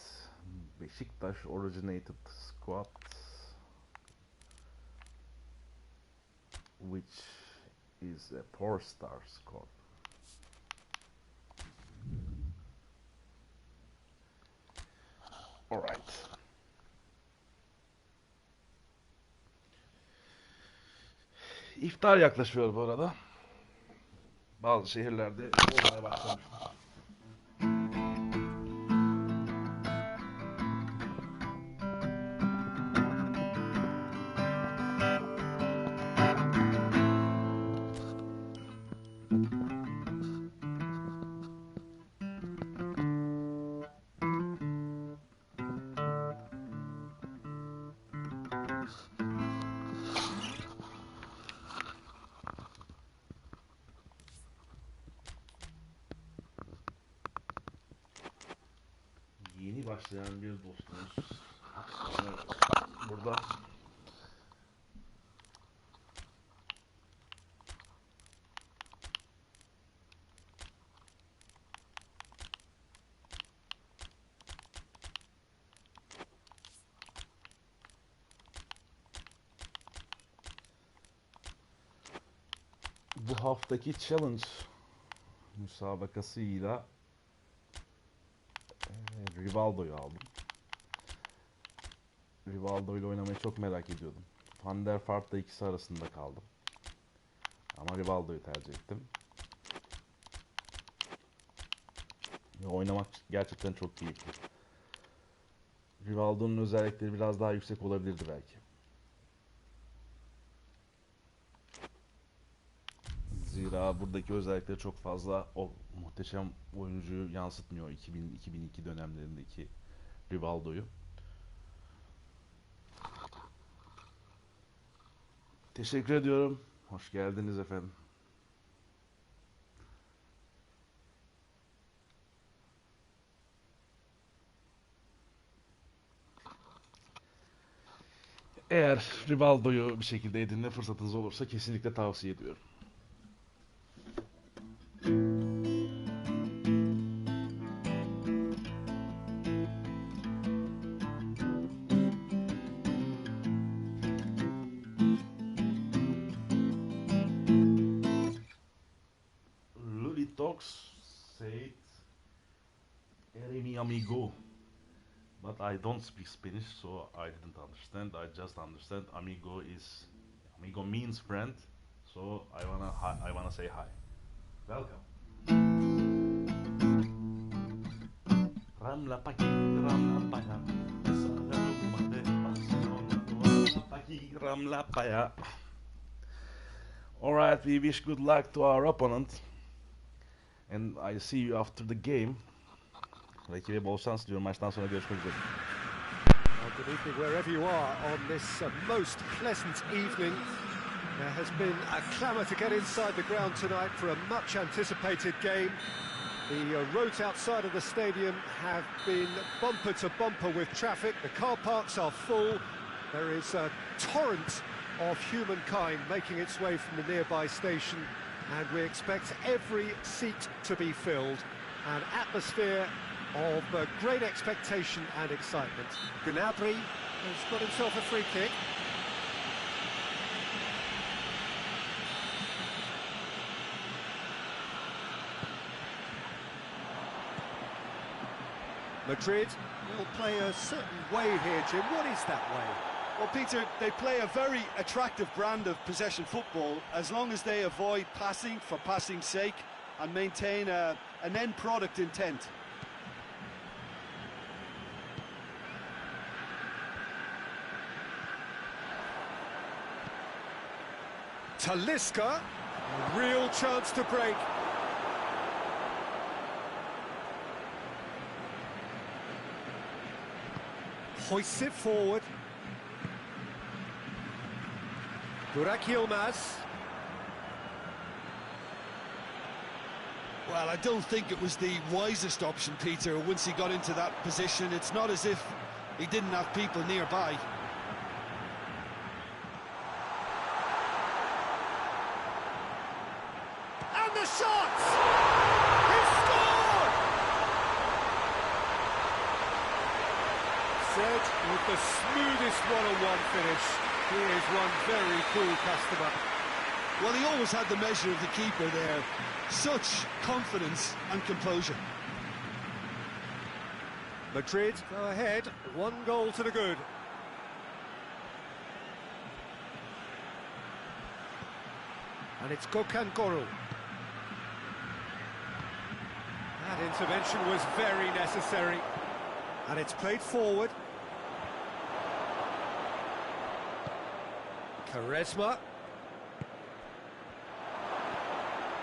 Beşiktaş originated squad, which is a 4-star squad. Alright. İftar yaklaşıyor bu arada. Bazı şehirlerde olmaya başlamış. Yeni başlayan bir dostumuz burada. Bu haftaki challenge müsabakasıyla Rivaldo'yu aldım. Rivaldo ile oynamayı çok merak ediyordum. Van der Vaart'la ikisi arasında kaldım. Ama Rivaldo'yu tercih ettim. Ve oynamak gerçekten çok keyifli. Rivaldo'nun özellikleri biraz daha yüksek olabilirdi belki. Zira buradaki özellikleri çok fazla o muhteşem oyuncuyu yansıtmıyor 2000-2002 dönemlerindeki Rivaldo'yu. Teşekkür ediyorum. Hoş geldiniz efendim. Eğer Rivaldo'yu bir şekilde edinme fırsatınız olursa kesinlikle tavsiye ediyorum. Said, "Eres mi amigo." But I don't speak Spanish, so I didn't understand. I just understand amigo means friend, so I wanna say hi. Welcome. Ramla paki, ramla paya, ramla paya. All right, we wish good luck to our opponent. And I see you after the game. Rakibe bol şans diliyorum. Maçtan sonra görüşmek üzere. Well, good evening wherever you are on this most pleasant evening. There has been a clamour to get inside the ground tonight for a much anticipated game. The roads outside of the stadium have been bumper to bumper with traffic. The car parks are full. There is a torrent of humankind making its way from the nearby station, and we expect every seat to be filled. An atmosphere of great expectation and excitement. Gnabry has got himself a free kick. Madrid will play a certain way here, Jim. What is that way? Well, Peter, they play a very attractive brand of possession football as long as they avoid passing for passing's sake and maintain an end product intent. Talisca, a real chance to break. Hoists it forward. Burak Yilmaz. Well, I don't think it was the wisest option, Peter, once he got into that position. It's not as if he didn't have people nearby. And the shot! He scored! Said with the smoothest one-on-one finish. He is one very cool customer. Well, he always had the measure of the keeper there. Such confidence and composure. Madrid go ahead, 1 goal to the good. And it's Gökhan Gürül. That intervention was very necessary. And it's played forward. Quaresma.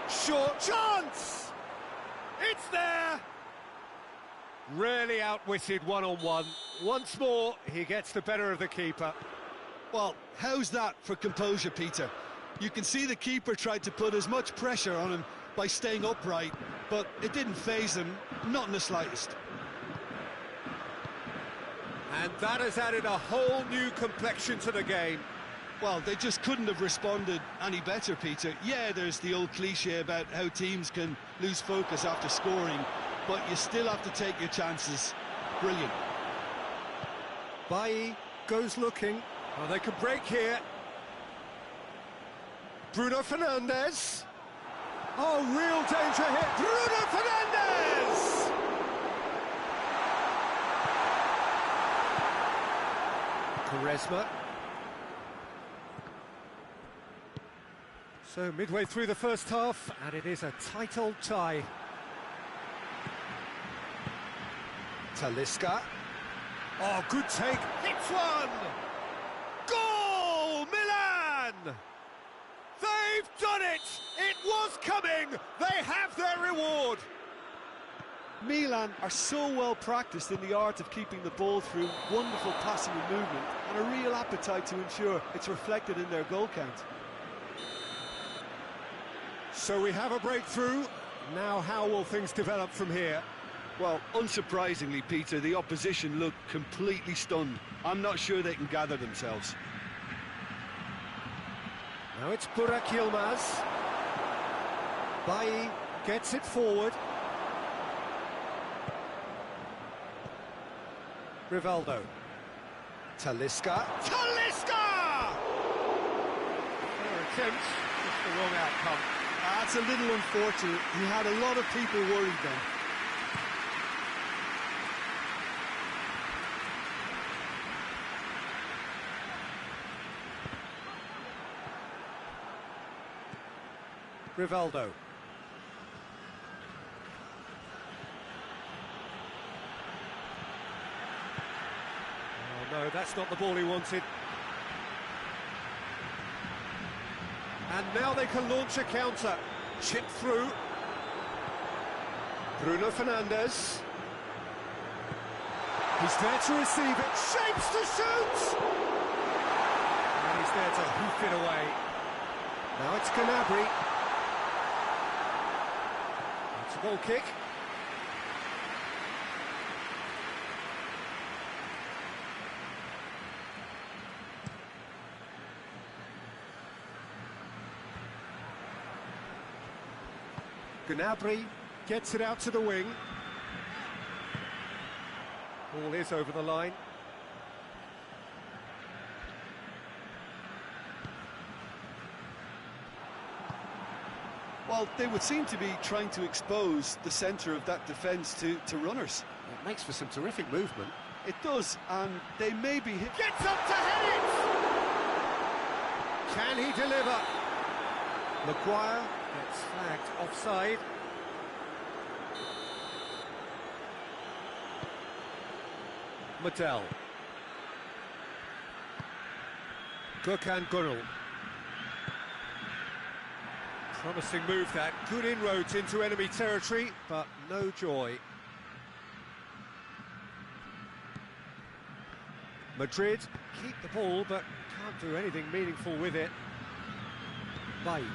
Short chance! It's there! Really outwitted one-on-one. Once more, he gets the better of the keeper. Well, how's that for composure, Peter? You can see the keeper tried to put as much pressure on him by staying upright, but it didn't faze him, not in the slightest. And that has added a whole new complexion to the game. Well, they just couldn't have responded any better, Peter. Yeah, there's the old cliche about how teams can lose focus after scoring, but you still have to take your chances. Brilliant. Bailly goes looking. Oh, they can break here. Bruno Fernandes. Oh, real danger here. Bruno Fernandes! Quaresma. So midway through the first half, and it is a tight old tie. Talisca. Oh, good take. Hits one! Goal! Milan! They've done it! It was coming! They have their reward! Milan are so well practiced in the art of keeping the ball through wonderful passing and movement, and a real appetite to ensure it's reflected in their goal count. So we have a breakthrough. Now how will things develop from here? Well, unsurprisingly, Peter, the opposition look completely stunned. I'm not sure they can gather themselves. Now it's Burak Yilmaz. Bailly gets it forward. Rivaldo. Talisca. Talisca! Their attempt, just the wrong outcome. That's a little unfortunate. He had a lot of people worried then. Rivaldo. Oh no, that's not the ball he wanted. And now they can launch a counter. Chip through. Bruno Fernandes. He's there to receive it. Shapes to shoot! And he's there to hoof it away. Now it's Gnabry. It's a goal kick. Gnabry gets it out to the wing. Ball is over the line. Well, they would seem to be trying to expose the centre of that defence to runners. It makes for some terrific movement. It does, and they may be hit. Gets up to head it! Can he deliver? Maguire gets flagged offside. Mattel. Gökhan Gönül. Promising move that. Good inroads into enemy territory, but no joy. Madrid keep the ball, but can't do anything meaningful with it. Bailly.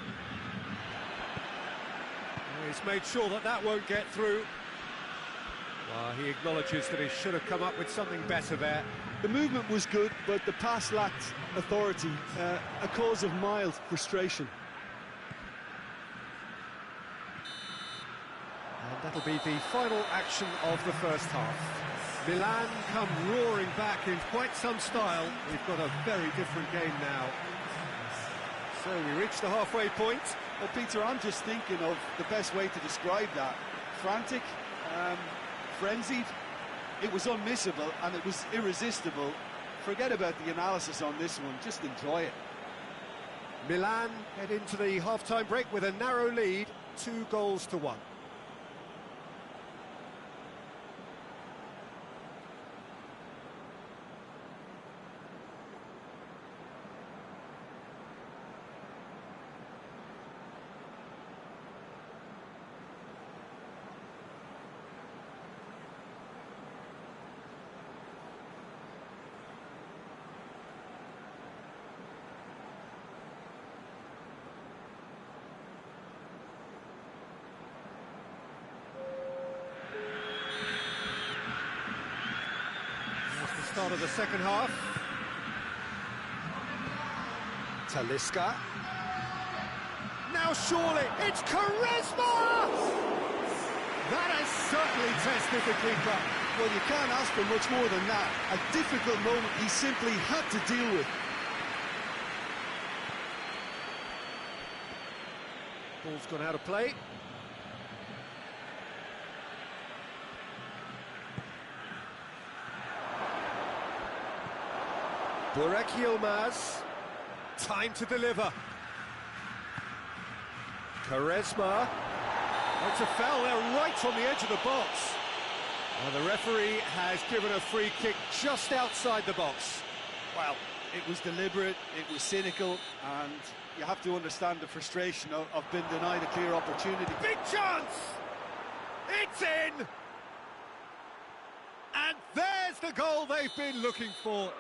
He's made sure that that won't get through. Well, he acknowledges that he should have come up with something better there. The movement was good, but the pass lacked authority, a cause of mild frustration. And that'll be the final action of the first half. Milan come roaring back in quite some style. We've got a very different game now. So we reach the halfway point. Well, Peter, I'm just thinking of the best way to describe that. Frantic, frenzied. It was unmissable and it was irresistible. Forget about the analysis on this one, just enjoy it. Milan head into the half-time break with a narrow lead, 2-1. Start of the second half. Talisca. Now surely it's Quaresma! That has certainly tested the keeper. Well, you can't ask for much more than that. A difficult moment he simply had to deal with. Ball's gone out of play. Burak Yilmaz. Time to deliver. Quaresma. It's a foul there right on the edge of the box. And the referee has given a free kick just outside the box. Well, it was deliberate, it was cynical, and you have to understand the frustration of being denied a clear opportunity. Big chance! It's in! And there's the goal they've been looking for.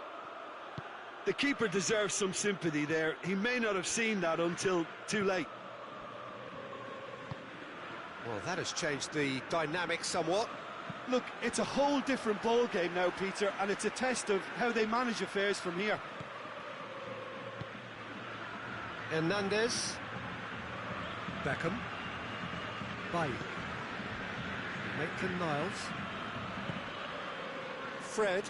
The keeper deserves some sympathy there. He may not have seen that until too late. Well, that has changed the dynamic somewhat. Look, it's a whole different ball game now, Peter, and it's a test of how they manage affairs from here. Hernandez. Beckham. Bay. Maitland-Niles. Fred.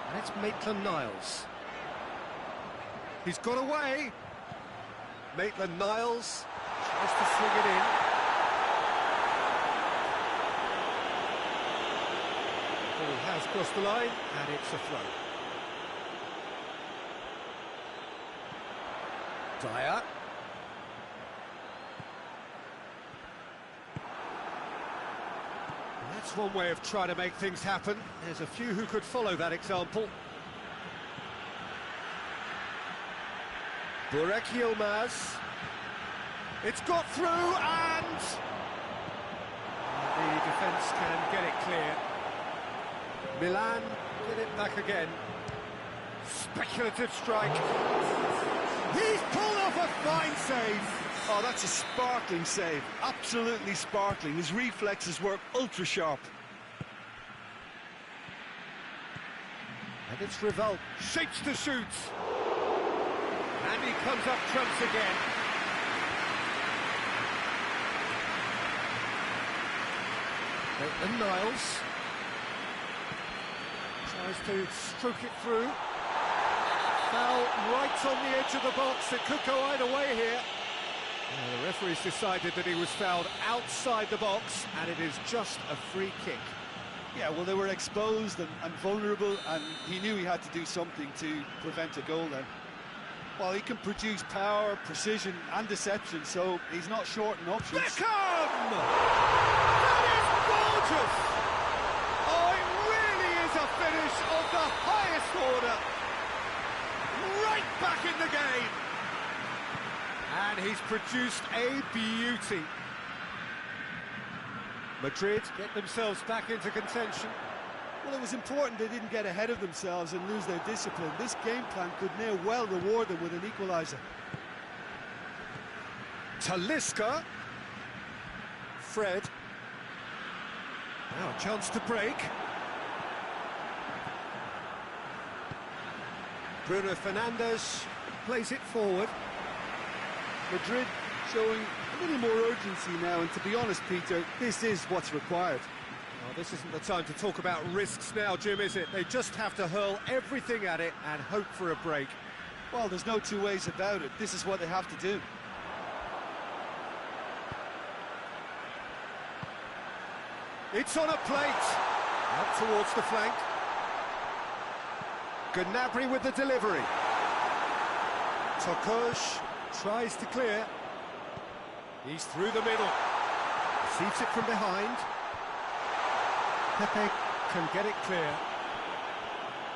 And it's Maitland-Niles. He's got away. Maitland-Niles tries to swing it in. Ball has crossed the line, and it's a throw. Dyer. That's one way of trying to make things happen. There's a few who could follow that example. Burak Yilmaz. It's got through, and the defence can get it clear. Milan get it back again. Speculative strike. He's pulled off a fine save. Oh, that's a sparkling save. Absolutely sparkling. His reflexes were ultra sharp. And it's Rival. Shapes to shoot. And he comes up trumps again. Maitland-Niles tries to stroke it through. Foul right on the edge of the box. It could go either way here. The referee's decided that he was fouled outside the box, and it is just a free kick. Yeah, well, they were exposed and vulnerable, and he knew he had to do something to prevent a goal then. Well, he can produce power, precision and deception, so he's not short in options. Beckham! That is gorgeous! Oh, it really is a finish of the highest order. Right back in the game. And he's produced a beauty. Madrid get themselves back into contention. Well, it was important they didn't get ahead of themselves and lose their discipline. This game plan could now well reward them with an equaliser. Talisca. Fred. Now a chance to break. Bruno Fernandes plays it forward. Madrid showing a little more urgency now, and to be honest, Peter, this is what's required. Well, this isn't the time to talk about risks now, Jim, is it? They just have to hurl everything at it and hope for a break. Well, there's no two ways about it. This is what they have to do. It's on a plate. Out towards the flank. Gnabry with the delivery. Tokosh tries to clear. He's through the middle. Receives it from behind. Pepe can get it clear.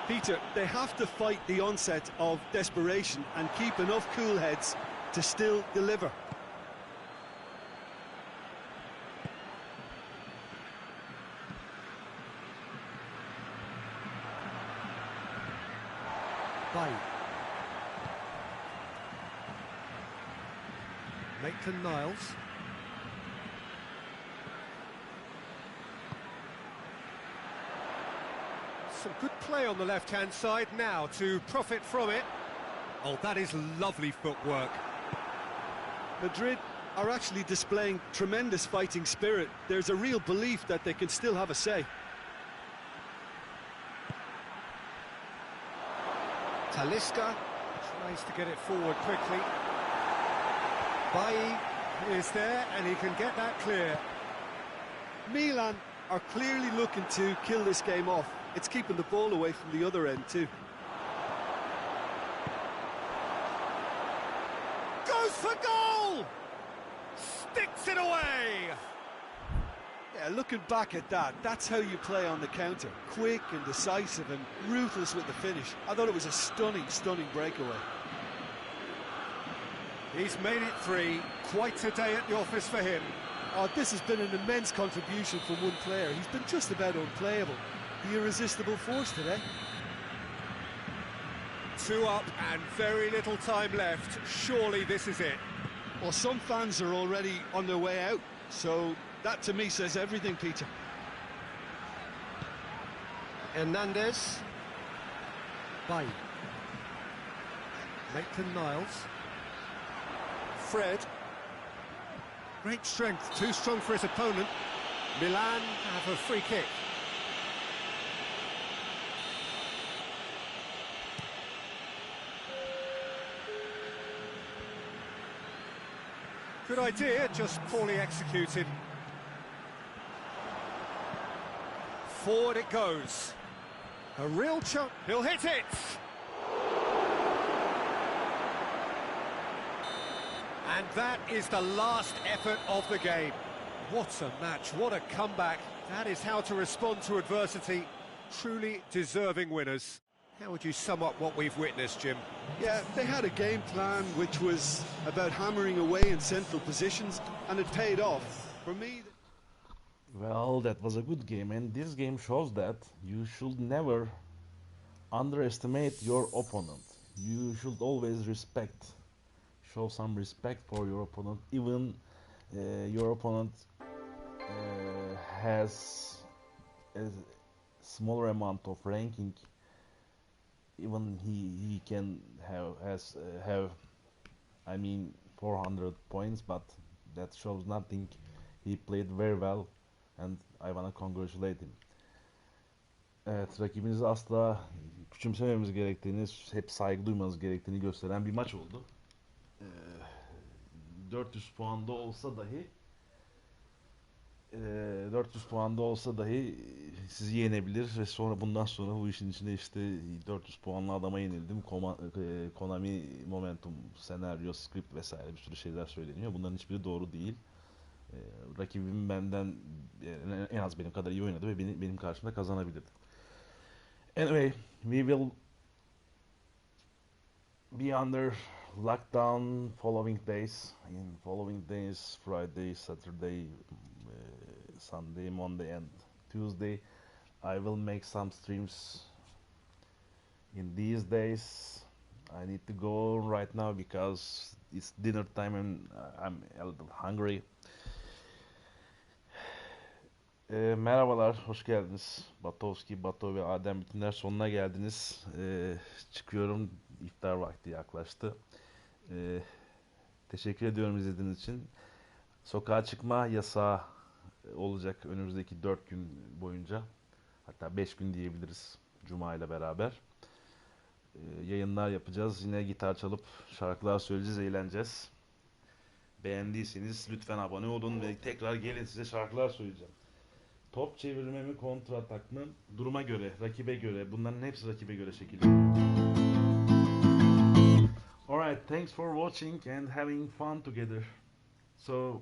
Peter, they have to fight the onset of desperation and keep enough cool heads to still deliver. Bay. Maitland-Niles. Some good play on the left-hand side now to profit from it. Oh, that is lovely footwork. Madrid are actually displaying tremendous fighting spirit. There's a real belief that they can still have a say. Talisca tries to get it forward quickly. Bay is there and he can get that clear. Milan are clearly looking to kill this game off. It's keeping the ball away from the other end too. Goes for goal! Sticks it away! Yeah, looking back at that, that's how you play on the counter. Quick and decisive and ruthless with the finish. I thought it was a stunning, stunning breakaway. He's made it 3. Quite a day at the office for him. Oh, this has been an immense contribution from one player. He's been just about unplayable. The irresistible force today. 2 up and very little time left. Surely this is it. Well, some fans are already on their way out, so that to me says everything, Peter. Hernandez. Bay. Maitland-Niles. Fred. Great strength, too strong for his opponent. Milan have a free kick. Good idea, just poorly executed. Forward it goes. A real chance. He'll hit it! And that is the last effort of the game. What a match, what a comeback. That is how to respond to adversity. Truly deserving winners. How would you sum up what we've witnessed, Jim? Yeah, they had a game plan which was about hammering away in central positions, and it paid off. For me... Well, that was a good game, and this game shows that you should never underestimate your opponent. You should always show some respect for your opponent, even your opponent has a smaller amount of ranking. Even he can have I mean 400 points, but that shows nothing. He played very well and I wanna congratulate him. Evet, rakibinizi asla küçümsememiz gerektiğini, hep saygı duymanız gerektiğini gösteren bir maç oldu. 400 puanda olsa dahi 400 puanda olsa dahi sizi yenebilir ve sonra bundan sonra bu işin içinde işte 400 puanlı adama yenildim. Konami, momentum, senaryo, script vesaire bir sürü şeyler söyleniyor. Bunların hiçbiri doğru değil. Rakibim benden en az benim kadar iyi oynadı ve benim karşımda kazanabilirdi. Anyway, we will be under lockdown following days. In following days, Friday, Saturday, Sunday, Monday and Tuesday, I will make some streams. In these days, I need to go right now because it's dinner time and I'm a little hungry. Merhabalar, hoş geldiniz. Bato ve Adem Bütünler sonuna geldiniz. Çıkıyorum, iftar vakti yaklaştı. Teşekkür ediyorum izlediğiniz için. Sokağa çıkma yasağı olacak önümüzdeki 4 gün boyunca. Hatta 5 gün diyebiliriz Cuma ile beraber. Yayınlar yapacağız. Yine gitar çalıp şarkılar söyleyeceğiz, eğleneceğiz. Beğendiyseniz lütfen abone olun ve tekrar gelin, size şarkılar söyleyeceğim. Top çevirme mi, kontra atak mı? Duruma göre, rakibe göre. Bunların hepsi rakibe göre şekilleniyor. Alright, thanks for watching and having fun together. So,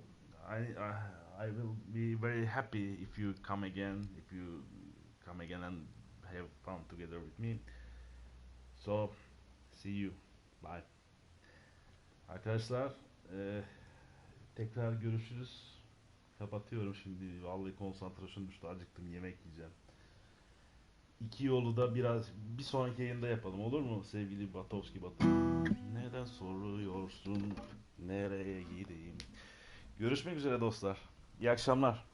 I will be very happy if you come again, and have fun together with me. So, see you. Bye. Arkadaşlar, tekrar görüşürüz. Kapatıyorum şimdi. Vallahi konsantrasyon düştü. Acıktım. Yemek yiyeceğim. İki yolu da bir sonraki yayında yapalım. Olur mu sevgili Batu? Neden soruyorsun? Nereye gideyim? Görüşmek üzere dostlar. İyi akşamlar.